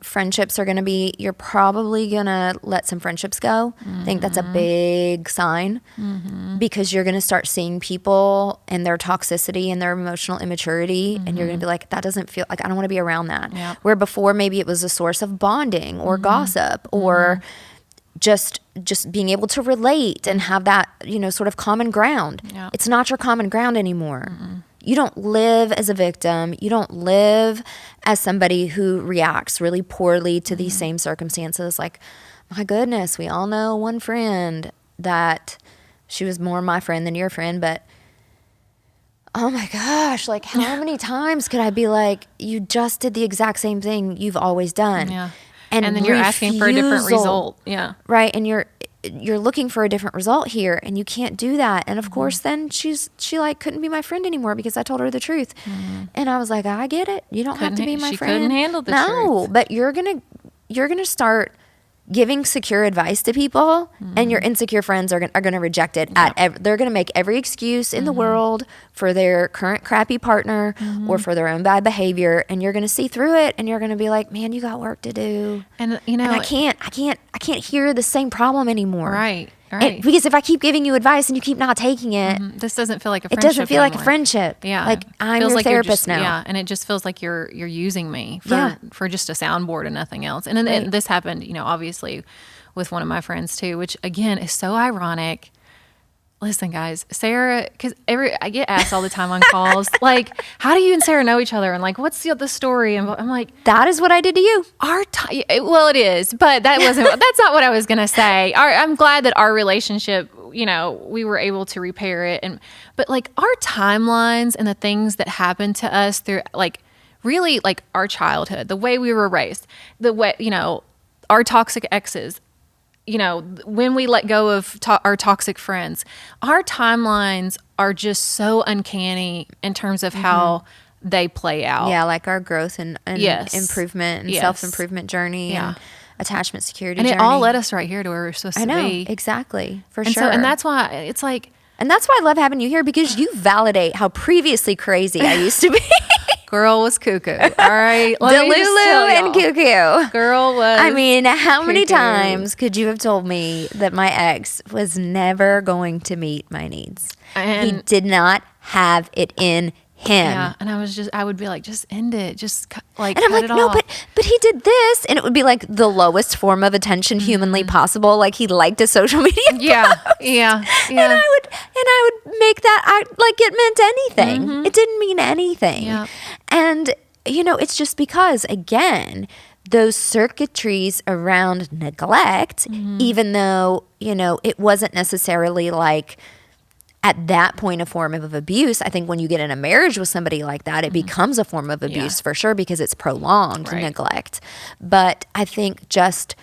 friendships are going to be, you're probably going to let some friendships go. I think that's a big sign because you're going to start seeing people and their toxicity and their emotional immaturity. And you're going to be like, that doesn't feel like, I don't want to be around that. Yep. Where before maybe it was a source of bonding or gossip or just being able to relate and have that, sort of common ground. Yeah. It's not your common ground anymore. You don't live as a victim. You don't live as somebody who reacts really poorly to these same circumstances. Like, my goodness, we all know one friend that she was more my friend than your friend, but oh my gosh, like, how many times could I be like, you just did the exact same thing you've always done? Yeah. And then you're asking for a different result. Yeah. Right. And you're looking for a different result here, and you can't do that. And of course, then she like couldn't be my friend anymore because I told her the truth. And I was like, I get it. You don't have to be my friend. She couldn't handle the truth. No, but you're gonna start giving secure advice to people, and your insecure friends are going to reject it. They're going to make every excuse in the world for their current crappy partner or for their own bad behavior, and you're going to see through it, and you're going to be like, man, you got work to do. And and I can't hear the same problem anymore. Right. Because if I keep giving you advice and you keep not taking it, this doesn't feel like a friendship. It doesn't feel anymore. like a friendship. Yeah. Like I'm your therapist now. Yeah. And it just feels like you're using me for just a soundboard and nothing else. And then this happened, obviously with one of my friends too, which again is so ironic. Listen, guys, Sarah, because I get asked all the time on calls, like, how do you and Sarah know each other? And like, what's the story? And I'm like, that is what I did to you. Well, it is, but that's not what I was going to say. I'm glad that our relationship, we were able to repair it. But like our timelines and the things that happened to us through like really like our childhood, the way we were raised, the way, our toxic exes, when we let go of our toxic friends, our timelines are just so uncanny in terms of how they play out. Yeah, like our growth and improvement and self-improvement journey and attachment security and journey. it all led us right here to where we're supposed to be. I know, exactly, for and sure. And that's why it's like... And that's why I love having you here, because you validate how previously crazy I used to be. Girl was cuckoo. All right. Delulu and cuckoo. Girl was I mean, how cuckoo. many times could you have told me that my ex was never going to meet my needs? And he did not have it in him. Yeah, and I would be like, just end it. Just like, and I'm like, no, but he did this. And it would be like the lowest form of attention humanly possible. Like he liked a social media post. Yeah. And I would make that act like it meant anything. It didn't mean anything. Yeah. And, it's just because, again, those circuitries around neglect, even though, it wasn't necessarily like at that point a form of abuse. I think when you get in a marriage with somebody like that, it becomes a form of abuse for sure, because it's prolonged neglect. But I think just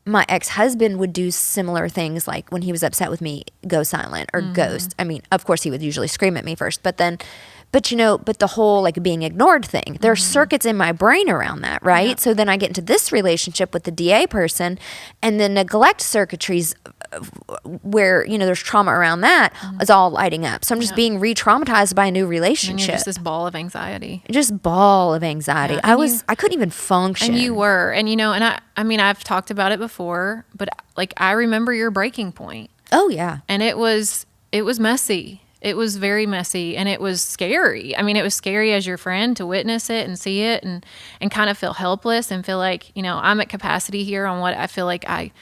my ex-husband would do similar things, like when he was upset with me, go silent or ghost. I mean, of course he would usually scream at me first, but the whole like being ignored thing, there are circuits in my brain around that, right? Yeah. So then I get into this relationship with the DA person, and the neglect circuitries where, there's trauma around that is all lighting up. So I'm just being re-traumatized by a new relationship. And you're just this ball of anxiety. Yeah. I couldn't even function. And you were, and I mean, I've talked about it before, but like, I remember your breaking point. Oh yeah. And it was messy. It was very messy, and it was scary. I mean, it was scary as your friend to witness it and see it and kind of feel helpless and feel like, I'm at capacity here on what I feel like I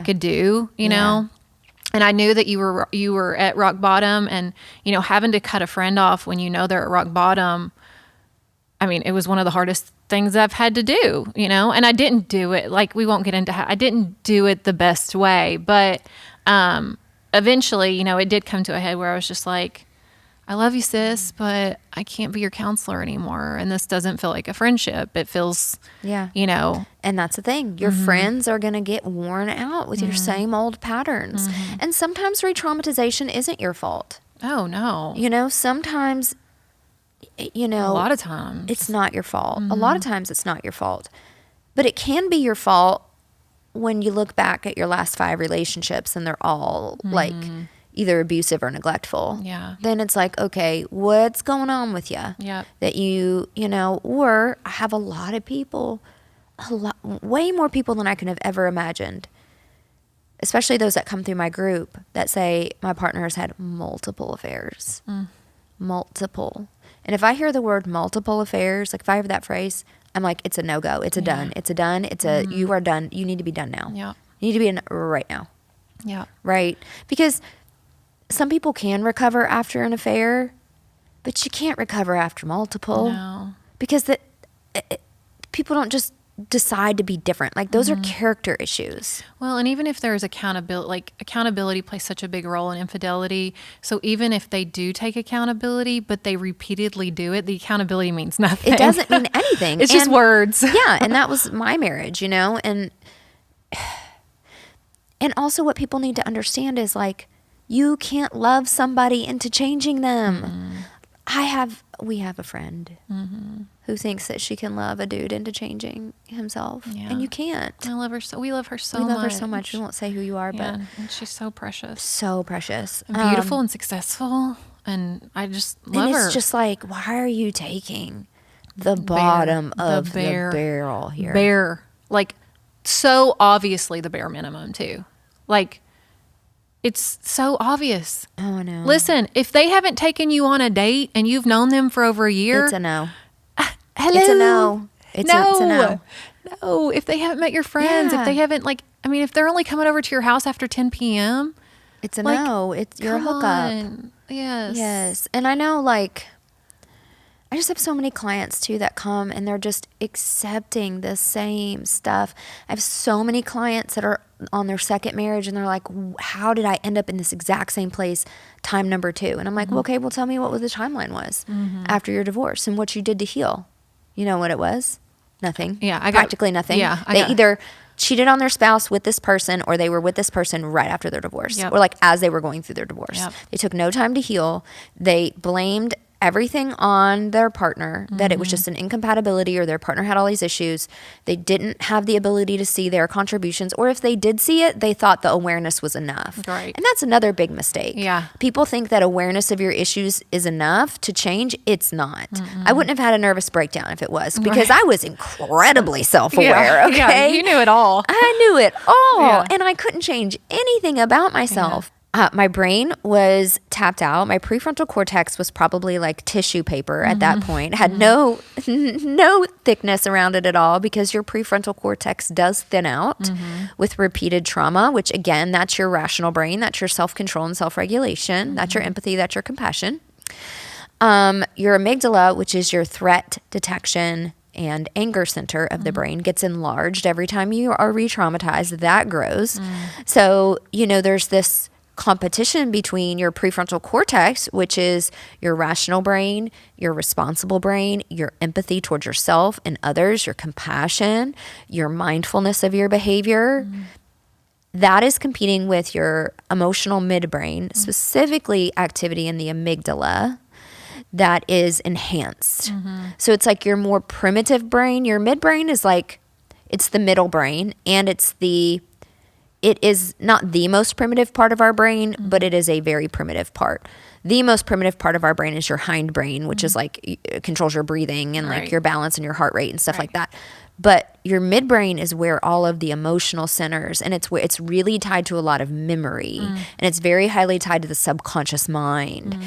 could do, you know? And I knew that you were at rock bottom, and, having to cut a friend off when they're at rock bottom. I mean, it was one of the hardest things I've had to do, and I didn't do it. Like, we won't get into how I didn't do it the best way, but, eventually, it did come to a head where I was just like, I love you, sis, but I can't be your counselor anymore. And this doesn't feel like a friendship. It feels, And that's the thing. Your friends are going to get worn out with your same old patterns. And sometimes retraumatization isn't your fault. Oh, no. Sometimes, a lot of times it's not your fault. A lot of times it's not your fault. But it can be your fault when you look back at your last 5 relationships and they're all like either abusive or neglectful. Yeah. Then it's like, okay, what's going on with you? Yeah. That or I have a lot of people, way more people than I could have ever imagined, especially those that come through my group that say my partner has had multiple affairs. Multiple. And if I hear the word multiple affairs, like if I hear that phrase, I'm like, it's a no-go. It's a done. It's a done. It's a, you are done. You need to be done now. Yeah. You need to be in right now. Yeah. Right? Because some people can recover after an affair, but you can't recover after multiple. No. Because people don't just decide to be different. Like, those are character issues. Well, and even if there's accountability plays such a big role in infidelity. So even if they do take accountability, but they repeatedly do it, the accountability means nothing. It doesn't mean anything. It's just words. Yeah. And that was my marriage, and also what people need to understand is, like, you can't love somebody into changing them. We have a friend who thinks that she can love a dude into changing himself, and you can't. I love her so. We love her so much. We love her so much. We won't say who you are, but and she's so precious, so precious, and beautiful, and successful, and I just love her. And it's just like, why are you taking the bottom of the barrel here? Bare, like so obviously the bare minimum too, like. It's so obvious. Oh, I know. Listen, if they haven't taken you on a date and you've known them for over a year, it's a no. Hello. It's a no. It's a no. No, if they haven't met your friends, if they haven't if they're only coming over to your house after 10 p.m., it's a no. You're a hookup. Yes. Yes. And I know, I just have so many clients too that come and they're just accepting the same stuff. I have so many clients that are on their second marriage and they're like, how did I end up in this exact same place time number 2? And I'm like, well, okay, well, tell me what the timeline was after your divorce and what you did to heal. You know what it was? Nothing. Yeah. Practically nothing. Yeah. They either cheated on their spouse with this person or they were with this person right after their divorce or as they were going through their divorce. Yep. They took no time to heal. They blamed everything on their partner, that it was just an incompatibility or their partner had all these issues. They didn't have the ability to see their contributions, or if they did see it, they thought the awareness was enough. Right. And that's another big mistake. Yeah. People think that awareness of your issues is enough to change. It's not. I wouldn't have had a nervous breakdown if it was, because I was incredibly self-aware, okay? Yeah, you knew it all. I knew it all, and I couldn't change anything about myself. My brain was tapped out. My prefrontal cortex was probably like tissue paper at that point. It had no thickness around it at all, because your prefrontal cortex does thin out with repeated trauma, which again, that's your rational brain. That's your self-control and self-regulation. That's your empathy. That's your compassion. Your amygdala, which is your threat detection and anger center of the brain, gets enlarged every time you are re-traumatized. That grows. So, there's this competition between your prefrontal cortex, which is your rational brain, your responsible brain, your empathy towards yourself and others, your compassion, your mindfulness of your behavior. That is competing with your emotional midbrain, specifically activity in the amygdala that is enhanced. So it's like your more primitive brain. Your midbrain is it's the middle brain, and it is not the most primitive part of our brain, but it is a very primitive part. The most primitive part of our brain is your hindbrain, which is it controls your breathing and your balance and your heart rate and stuff like that. But your midbrain is where all of the emotional centers, and it's really tied to a lot of memory, and it's very highly tied to the subconscious mind.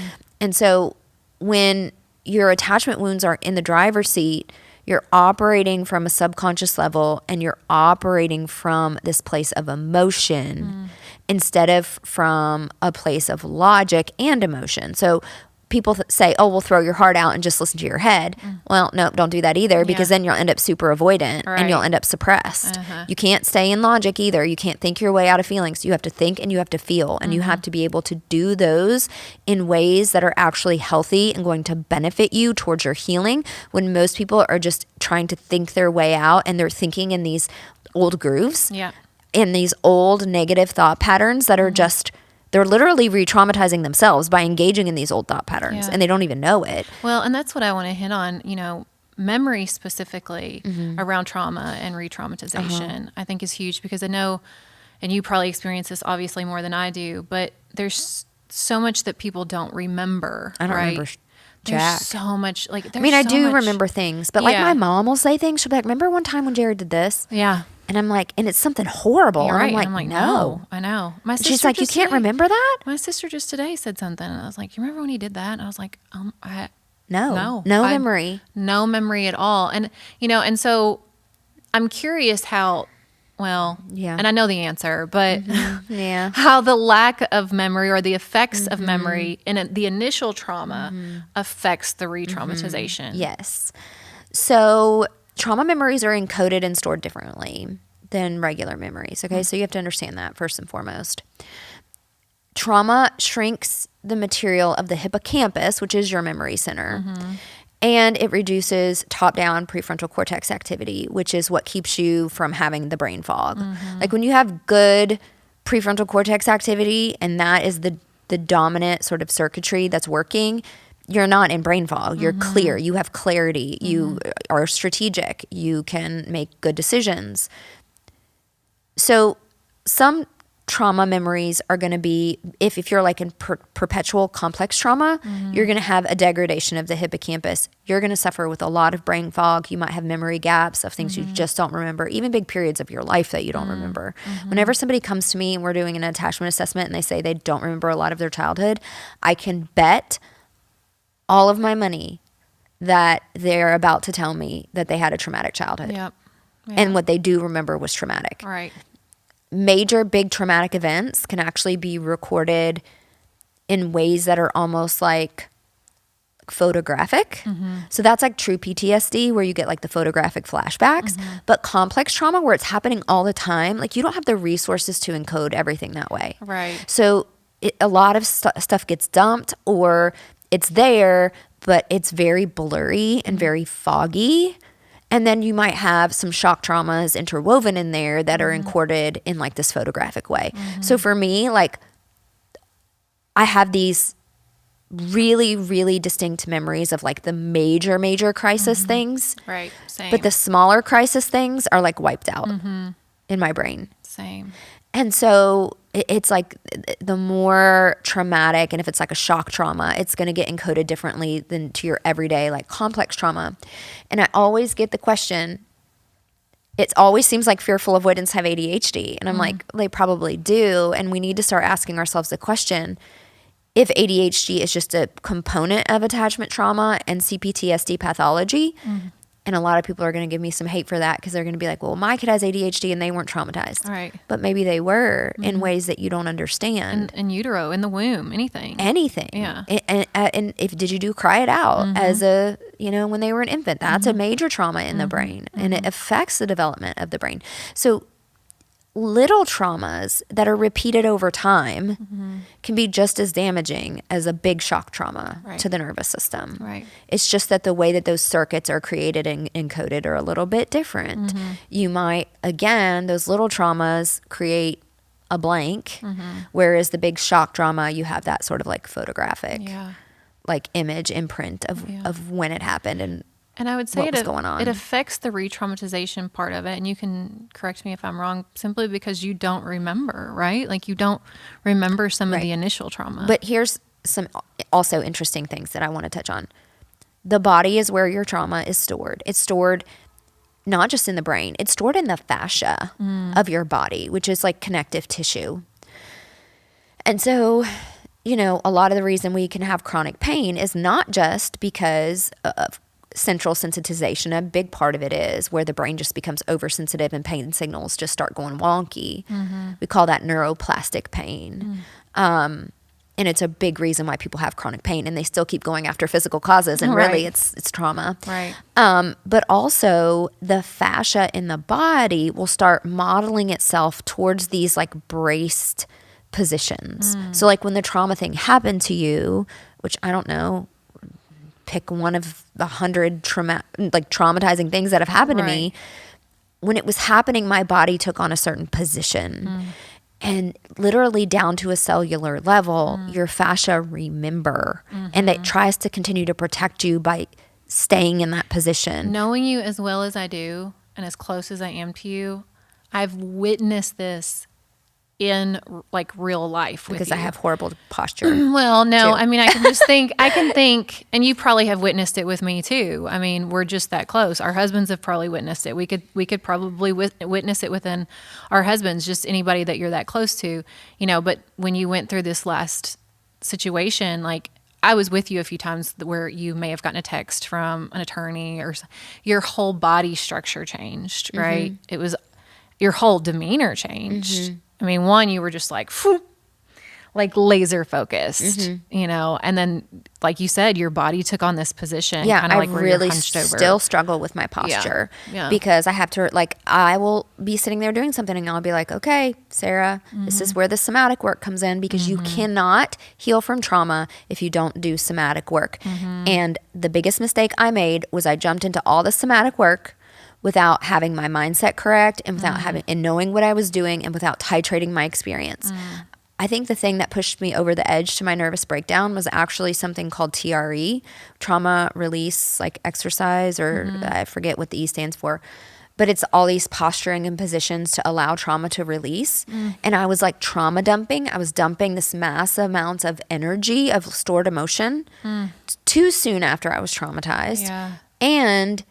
And so when your attachment wounds are in the driver's seat, you're operating from a subconscious level, and you're operating from this place of emotion instead of from a place of logic and emotion. So people say, oh, we'll throw your heart out and just listen to your head. Well, no, don't do that either, because then you'll end up super avoidant and you'll end up suppressed. You can't stay in logic either. You can't think your way out of feelings. You have to think and you have to feel, and you have to be able to do those in ways that are actually healthy and going to benefit you towards your healing, when most people are just trying to think their way out, and they're thinking in these old grooves, in these old negative thought patterns that are just... They're literally re-traumatizing themselves by engaging in these old thought patterns, and they don't even know it. Well, and that's what I want to hit on, memory specifically around trauma and re-traumatization, I think is huge, because I know, and you probably experience this obviously more than I do, but there's so much that people don't remember. I don't remember Jack. There's so much, I do remember things, but my mom will say things. She'll be like, remember one time when Jared did this? Yeah. And I'm like, and it's something horrible. You're right. And I'm like, no. I know. My sister she's like, you can't remember that? My sister just today said something, and I was like, you remember when he did that? And I was like, no memory. No memory at all. And, and so I'm curious how, and I know the answer, but how the lack of memory or the effects of memory in the initial trauma affects the re-traumatization. Yes. So trauma memories are encoded and stored differently than regular memories. Okay, so you have to understand that first and foremost. Trauma shrinks the material of the hippocampus, which is your memory center, and it reduces top-down prefrontal cortex activity, which is what keeps you from having the brain fog. Like when you have good prefrontal cortex activity, and that is the dominant sort of circuitry that's working, you're not in brain fog. You're clear. You have clarity. You are strategic. You can make good decisions. So some trauma memories are going to be, if you're like in perpetual complex trauma, you're going to have a degradation of the hippocampus. You're going to suffer with a lot of brain fog. You might have memory gaps of things you just don't remember, even big periods of your life that you don't remember. Whenever somebody comes to me and we're doing an attachment assessment and they say they don't remember a lot of their childhood, I can bet all of my money that they're about to tell me that they had a traumatic childhood. Yep. Yeah. And what they do remember was traumatic. Right. Major big traumatic events can actually be recorded in ways that are almost like photographic. So that's like true PTSD where you get like the photographic flashbacks. But complex trauma where it's happening all the time, like you don't have the resources to encode everything that way. Right. So a lot of stuff gets dumped, or it's there, but it's very blurry and very foggy. And then you might have some shock traumas interwoven in there that are encoded in like this photographic way. So for me, like I have these really, really distinct memories of like the major crisis things. Right. Same. But the smaller crisis things are like wiped out in my brain. Same. And so it's like the more traumatic, and if it's like a shock trauma, it's going to get encoded differently than to your everyday like complex trauma. And I always get the question, it always seems like fearful avoidance have ADHD. And I'm like, they probably do. And we need to start asking ourselves the question, if ADHD is just a component of attachment trauma and CPTSD pathology. And a lot of people are going to give me some hate for that because they're going to be like, well, my kid has ADHD and they weren't traumatized. Right. But maybe they were in ways that you don't understand. In utero, in the womb, anything. Anything. Yeah. And if did you do cry it out as a, when they were an infant, that's a major trauma in the brain and it affects the development of the brain. So little traumas that are repeated over time can be just as damaging as a big shock trauma to the nervous system. Right. It's just that the way that those circuits are created and encoded are a little bit different. You might, again, those little traumas create a blank, whereas the big shock trauma, you have that sort of like photographic, like image imprint of when it happened and I would say what was going on. It affects the retraumatization part of it. And you can correct me if I'm wrong, simply because you don't remember, right? Like you don't remember some of the initial trauma. But here's some also interesting things that I want to touch on. The body is where your trauma is stored. It's stored not just in the brain, it's stored in the fascia of your body, which is like connective tissue. And so, a lot of the reason we can have chronic pain is not just because of central sensitization. A big part of it is where the brain just becomes oversensitive and pain signals just start going wonky. We call that neuroplastic pain. And it's a big reason why people have chronic pain and they still keep going after physical causes. And really it's trauma. Right. But also the fascia in the body will start modeling itself towards these like braced positions. So like when the trauma thing happened to you, which I don't know, pick one of the 100 traumatizing things that have happened to me. When it was happening, my body took on a certain position. And literally down to a cellular level, your fascia remember. And it tries to continue to protect you by staying in that position. Knowing you as well as I do, and as close as I am to you, I've witnessed this in like real life with because you. I have horrible posture. Well, no, too. I mean, I can think, and you probably have witnessed it with me too. I mean, we're just that close. Our husbands have probably witnessed it. We could probably witness it within our husbands, just anybody that you're that close to, but when you went through this last situation, like I was with you a few times where you may have gotten a text from an attorney or your whole body structure changed, right? It was your whole demeanor changed. I mean, one, you were just like, like laser focused, and then, like you said, your body took on this position. Yeah, kind of like I where really you're hunched over. still struggle with my posture because I have to, like, I will be sitting there doing something and I'll be like, okay, Sarah, this is where the somatic work comes in because you cannot heal from trauma if you don't do somatic work. And the biggest mistake I made was I jumped into all the somatic work without having my mindset correct and without having and knowing what I was doing and without titrating my experience. I think the thing that pushed me over the edge to my nervous breakdown was actually something called TRE, trauma release, like exercise, or I forget what the E stands for. But it's all these posturing and positions to allow trauma to release. And I was like trauma dumping. I was dumping this massive amounts of energy, of stored emotion too soon after I was traumatized. Yeah. And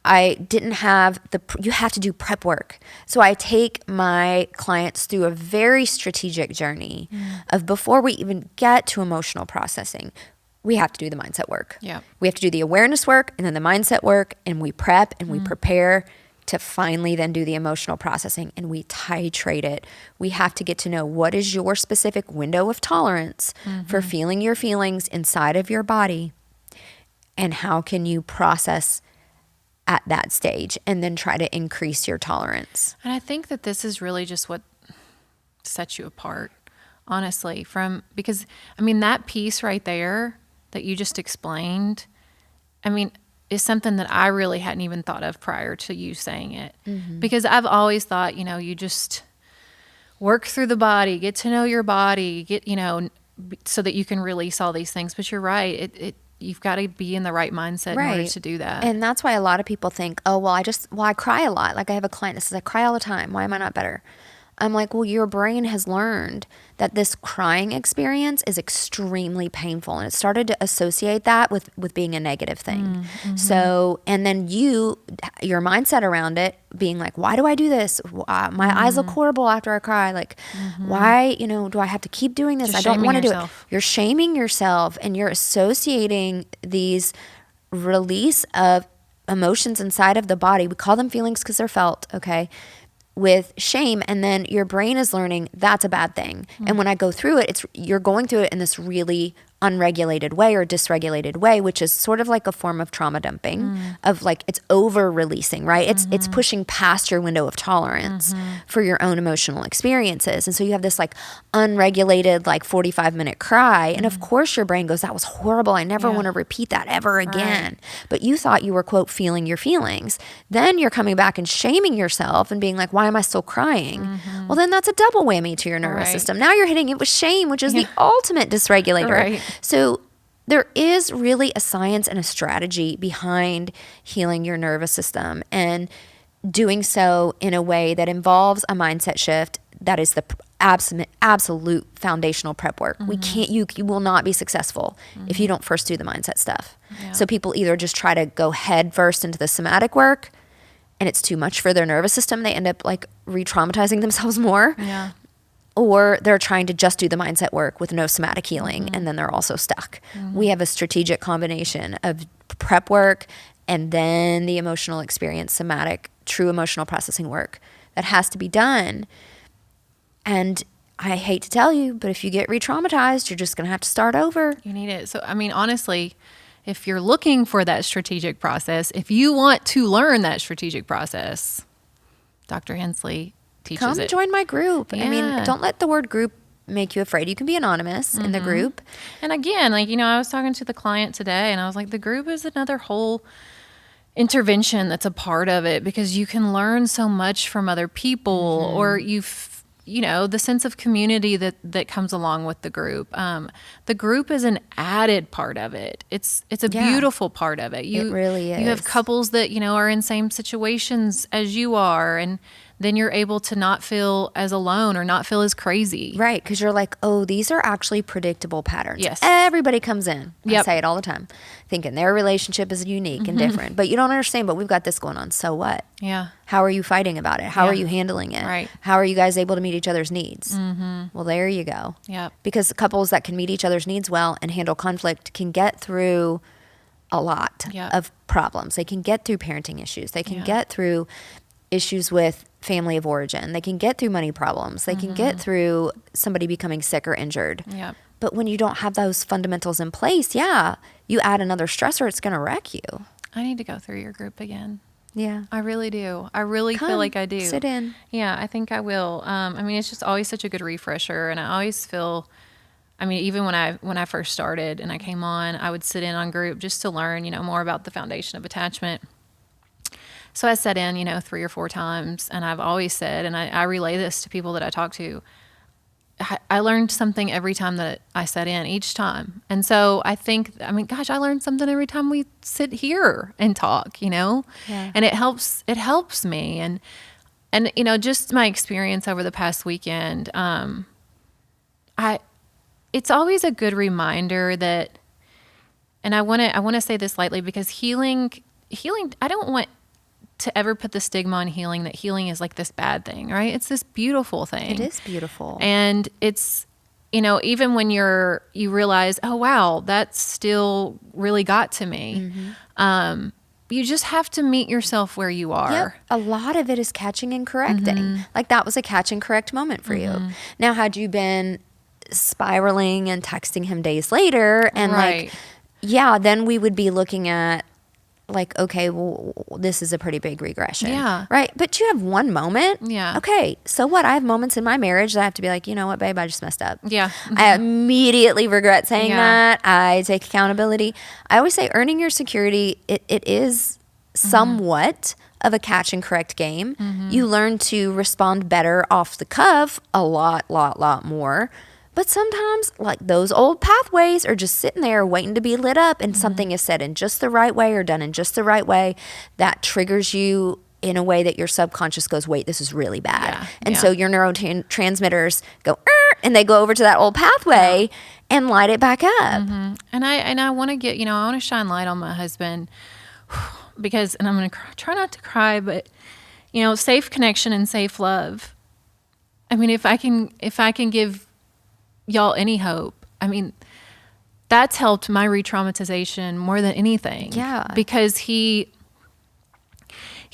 I didn't have you have to do prep work. So I take my clients through a very strategic journey of before we even get to emotional processing, we have to do the mindset work. Yeah. We have to do the awareness work and then the mindset work, and we prep and we prepare to finally then do the emotional processing, and we titrate it. We have to get to know what is your specific window of tolerance for feeling your feelings inside of your body, and how can you process at that stage and then try to increase your tolerance. And I think that this is really just what sets you apart, honestly, because I mean, that piece right there that you just explained, I mean, is something that I really hadn't even thought of prior to you saying it. Because I've always thought, you just work through the body, get to know your body, so that you can release all these things. But you're right. You've got to be in the right mindset in order to do that. And that's why a lot of people think, oh, well, I cry a lot. Like I have a client that says, I cry all the time. Why am I not better? I'm like, well, your brain has learned that this crying experience is extremely painful. And it started to associate that with being a negative thing. So, and then your mindset around it being like, why do I do this? My eyes look horrible after I cry. Like, why, do I have to keep doing this? Just I don't want to do it. yourself. You're shaming yourself, and you're associating these release of emotions inside of the body. We call them feelings because they're felt, okay? With shame, and then your brain is learning that's a bad thing. And when I go through it, you're going through it in this really unregulated way or dysregulated way, which is sort of like a form of trauma dumping, of like it's over releasing, right? It's pushing past your window of tolerance for your own emotional experiences. And so you have this like unregulated like 45-minute cry, and of course your brain goes, that was horrible, I never want to repeat that ever again. But you thought you were, quote, feeling your feelings. Then you're coming back and shaming yourself and being like, why am I still crying? Well, then that's a double whammy to your nervous system. Now you're hitting it with shame, which is the ultimate dysregulator. So there is really a science and a strategy behind healing your nervous system, and doing so in a way that involves a mindset shift. That is the absolute foundational prep work. We can't, you will not be successful if you don't first do the mindset stuff. So people either just try to go head first into the somatic work, and it's too much for their nervous system. They end up like re-traumatizing themselves more. Or they're trying to just do the mindset work with no somatic healing, and then they're also stuck. We have a strategic combination of prep work and then the emotional experience, somatic, true emotional processing work that has to be done. And I hate to tell you, but if you get re-traumatized, you're just going to have to start over. You need it. So, I mean, honestly, if you're looking for that strategic process, if you want to learn that strategic process, Dr. Hensley teaches Come it. join my group. I mean, don't let the word group make you afraid. You can be anonymous in the group. And again, like, I was talking to the client today, and I was like, the group is another whole intervention that's a part of it, because you can learn so much from other people, or the sense of community that comes along with the group. The group is an added part of it. It's a beautiful part of it. It really is. You have couples that, are in same situations as you are, and then you're able to not feel as alone or not feel as crazy. Right, because you're like, oh, these are actually predictable patterns. Yes. Everybody comes in, I say it all the time, thinking their relationship is unique and different. But you don't understand, but we've got this going on. So what? Yeah. How are you fighting about it? How are you handling it? Right. How are you guys able to meet each other's needs? Well, there you go. Yep. Because couples that can meet each other's needs well and handle conflict can get through a lot of problems. They can get through parenting issues. They can get through issues with family of origin. They can get through money problems. They can get through somebody becoming sick or injured. Yep. But when you don't have those fundamentals in place, you add another stressor, it's going to wreck you. I need to go through your group again. Yeah. I really do. I really feel like I do. Sit in. Yeah, I think I will. I mean, it's just always such a good refresher, and I always feel, I mean, even when I first started and I came on, I would sit in on group just to learn, more about the foundation of attachment. So I sat in, 3 or 4 times, and I've always said, and I relay this to people that I talk to, I learned something every time that I sat in, each time. And so I think, I mean, gosh, I learned something every time we sit here and talk, you know, and it helps me. And, you know, just my experience over the past weekend, it's always a good reminder that, and I want to say this lightly, because healing, I don't want to ever put the stigma on healing that healing is like this bad thing, right? It's this beautiful thing. It is beautiful. And it's, you know, even when you realize, oh, wow, that still really got to me. You just have to meet yourself where you are. Yep. A lot of it is catching and correcting. Like that was a catch and correct moment for you. Now, had you been spiraling and texting him days later and like, yeah, then we would be looking at like, okay, well, this is a pretty big regression. Yeah. Right. But you have one moment. Yeah. Okay. So what? I have moments in my marriage that I have to be like, you know what, babe, I just messed up. Yeah. I immediately regret saying that. I take accountability. I always say earning your security, it is somewhat of a catch and correct game. You learn to respond better off the cuff a lot more. But sometimes, like, those old pathways are just sitting there waiting to be lit up, and something is said in just the right way or done in just the right way that triggers you in a way that your subconscious goes, wait, this is really bad. And so your neurotransmitters go, and they go over to that old pathway and light it back up. And I want to get, you know, I want to shine light on my husband because, and I'm going to try not to cry, but, you know, safe connection and safe love. I mean, if I can give y'all any hope, I mean, that's helped my retraumatization more than anything. Yeah. Because he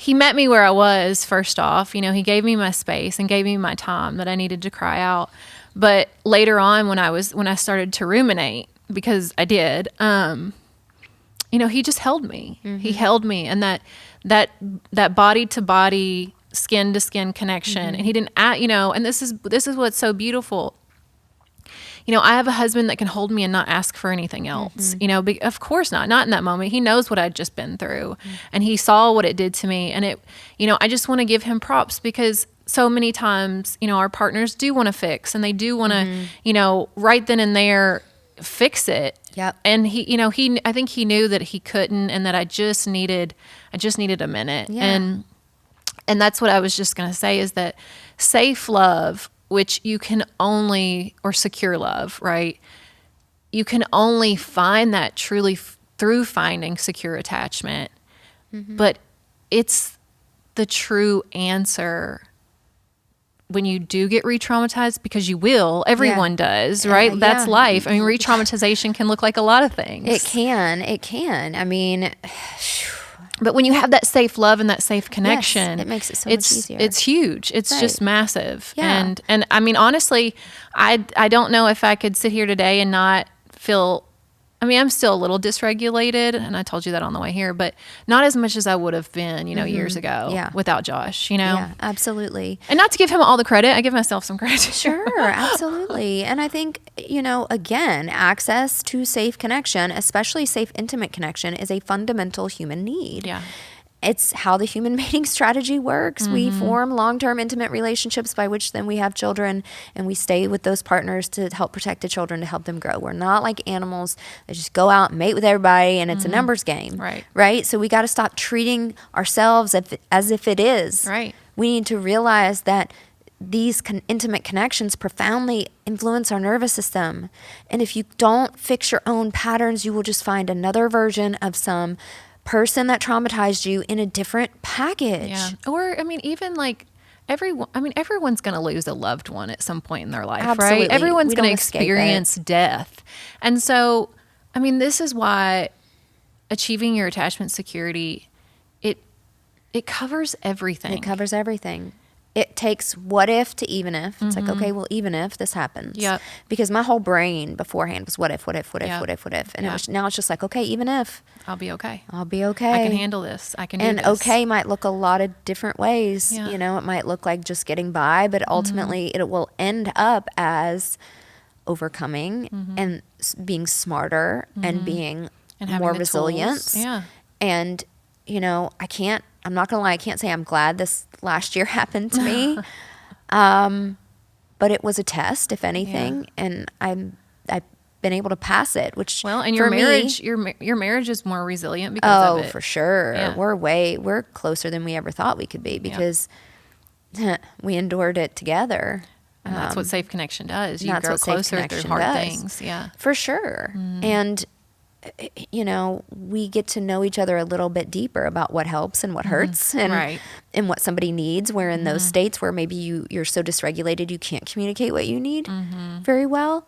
met me where I was, first off. You know, he gave me my space and gave me my time that I needed to cry out. But later on, when I started to ruminate, because I did, you know, he just held me. He held me, and that body to body, skin to skin connection. And he didn't, you know, and this is what's so beautiful. You know, I have a husband that can hold me and not ask for anything else. You know, of course not in that moment. He knows what I'd just been through, and he saw what it did to me. And it, you know, I just want to give him props, because so many times, you know, our partners do want to fix, and they do want to, you know, right then and there fix it. Yep. And he, you know, I think he knew that he couldn't, and that I just needed a minute. Yeah. And that's what I was just going to say, is that safe love, which you can only, or secure love, right? You can only find that truly through finding secure attachment. But it's the true answer when you do get re-traumatized, because you will. Everyone does, right? That's life. I mean, re-traumatization can look like a lot of things. It can. I mean, but when you have that safe love and that safe connection, it makes it so much easier. It's huge. It's just massive. Yeah. And I mean, honestly, I don't know if I could sit here today and not feel, I mean, I'm still a little dysregulated, and I told you that on the way here, but not as much as I would have been, you know, years ago without Josh, you know? Yeah, absolutely. And not to give him all the credit, I give myself some credit. Sure, absolutely. And I think, you know, again, access to safe connection, especially safe intimate connection, is a fundamental human need. Yeah. It's how the human mating strategy works. We form long-term intimate relationships by which then we have children, and we stay with those partners to help protect the children, to help them grow. We're not like animals that just go out and mate with everybody and it's a numbers game. Right? So we got to stop treating ourselves as if it is. Right. We need to realize that these intimate connections profoundly influence our nervous system. And if you don't fix your own patterns, you will just find another version of some person that traumatized you in a different package. Yeah. Or, I mean, even like everyone's going to lose a loved one at some point in their life, Absolutely. right? Everyone's going to experience death. And so, I mean, this is why achieving your attachment security, it covers everything. It covers everything. It takes what if to even if. It's like, okay, well, even if this happens. Yep. Because my whole brain beforehand was what if. And now it's just like, okay, even if. I'll be okay. I can handle this. I can do this. And okay might look a lot of different ways. Yeah. You know, it might look like just getting by, but ultimately it will end up as overcoming and being smarter and being more resilient. Yeah. And, you know, I'm not going to lie, I can't say I'm glad this last year happened to me. but it was a test, if anything, and I've been able to pass it. Which and your marriage, your marriage is more resilient because of it. Oh, for sure. Yeah. We're closer than we ever thought we could be because we endured it together. And that's what Safe Connection does. You grow closer through hard things. Yeah, for sure. And you know, we get to know each other a little bit deeper about what helps and what hurts and what somebody needs, where in those states where maybe you're so dysregulated you can't communicate what you need very well.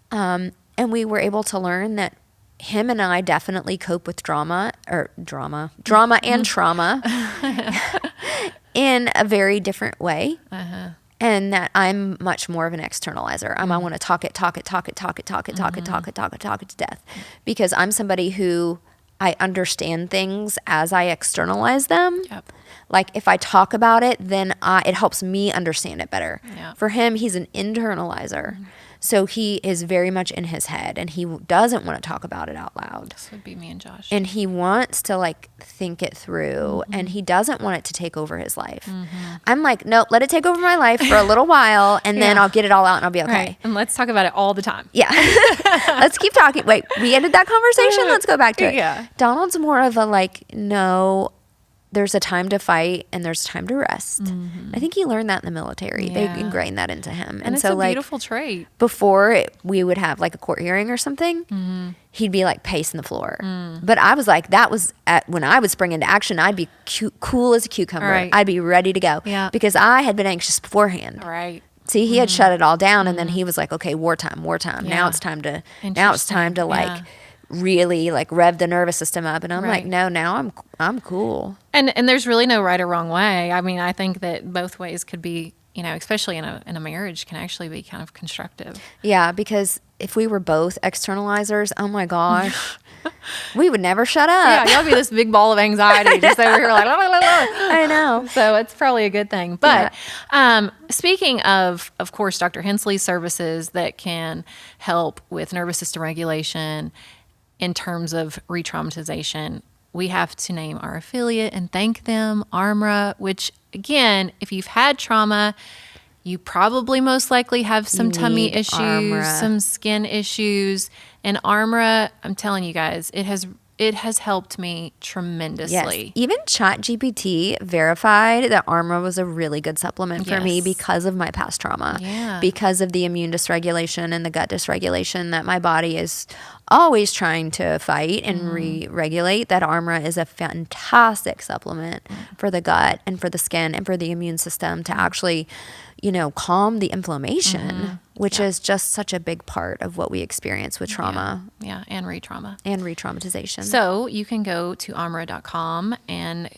And we were able to learn that him and I definitely cope with drama and trauma in a very different way. And that I'm much more of an externalizer. I want to talk it to death, because I'm somebody who I understand things as I externalize them. Yep. Like if I talk about it, then it helps me understand it better. Yeah. For him, he's an internalizer. So he is very much in his head, and he doesn't want to talk about it out loud. This would be me and Josh. And he wants to like think it through, and he doesn't want it to take over his life. I'm like, no, let it take over my life for a little while, and then I'll get it all out and I'll be okay. Right. And let's talk about it all the time. Yeah. Let's keep talking. Wait, we ended that conversation? Let's go back to it. Yeah. Donald's more of a like, no, there's a time to fight and there's time to rest. I think he learned that in the military. Yeah. They ingrained that into him. And it's so a like beautiful trait. before we would have like a court hearing or something, he'd be like pacing the floor. But I was like, that was when I would spring into action, I'd be cool as a cucumber. Right. I'd be ready to go because I had been anxious beforehand. Right. See, he had shut it all down, and then he was like, okay, wartime. Yeah. Now it's time to like really like rev the nervous system up. And I'm like, no, now I'm cool. And there's really no right or wrong way. I mean, I think that both ways could be, you know, especially in a marriage, can actually be kind of constructive. Yeah, because if we were both externalizers, oh my gosh, we would never shut up. Yeah, y'all be this big ball of anxiety just over here like, la, la, la, la. I know. So it's probably a good thing. But speaking of course, Dr. Hensley's services that can help with nervous system regulation in terms of retraumatization, we have to name our affiliate and thank them, ARMRA, which again, if you've had trauma, you probably most likely have some tummy issues, ARMRA. some skin issues. And ARMRA, I'm telling you guys, it has helped me tremendously. Yes. Even ChatGPT verified that ARMRA was a really good supplement for me because of my past trauma. Yeah. Because of the immune dysregulation and the gut dysregulation that my body is always trying to fight and re-regulate. That ARMRA is a fantastic supplement for the gut and for the skin and for the immune system to actually, you know, calm the inflammation, which is just such a big part of what we experience with trauma. Yeah, and retrauma. And retraumatization. So you can go to armra.com and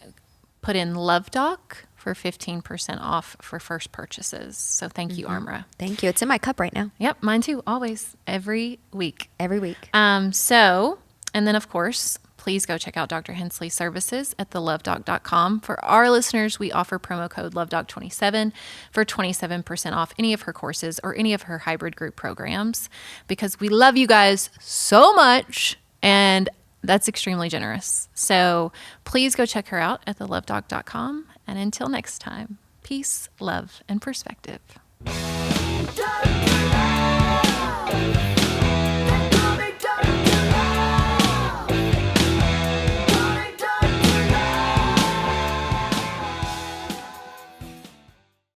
put in LoveDoc for 15% off for first purchases. So thank you, ARMRA. Thank you. It's in my cup right now. Yep, mine too, always, every week. Every week. And then of course, please go check out Dr. Hensley's services at thelovedoc.com. For our listeners, we offer promo code LoveDoc27 for 27% off any of her courses or any of her hybrid group programs, because we love you guys so much, and that's extremely generous. So please go check her out at thelovedoc.com. And until next time, peace, love, and perspective.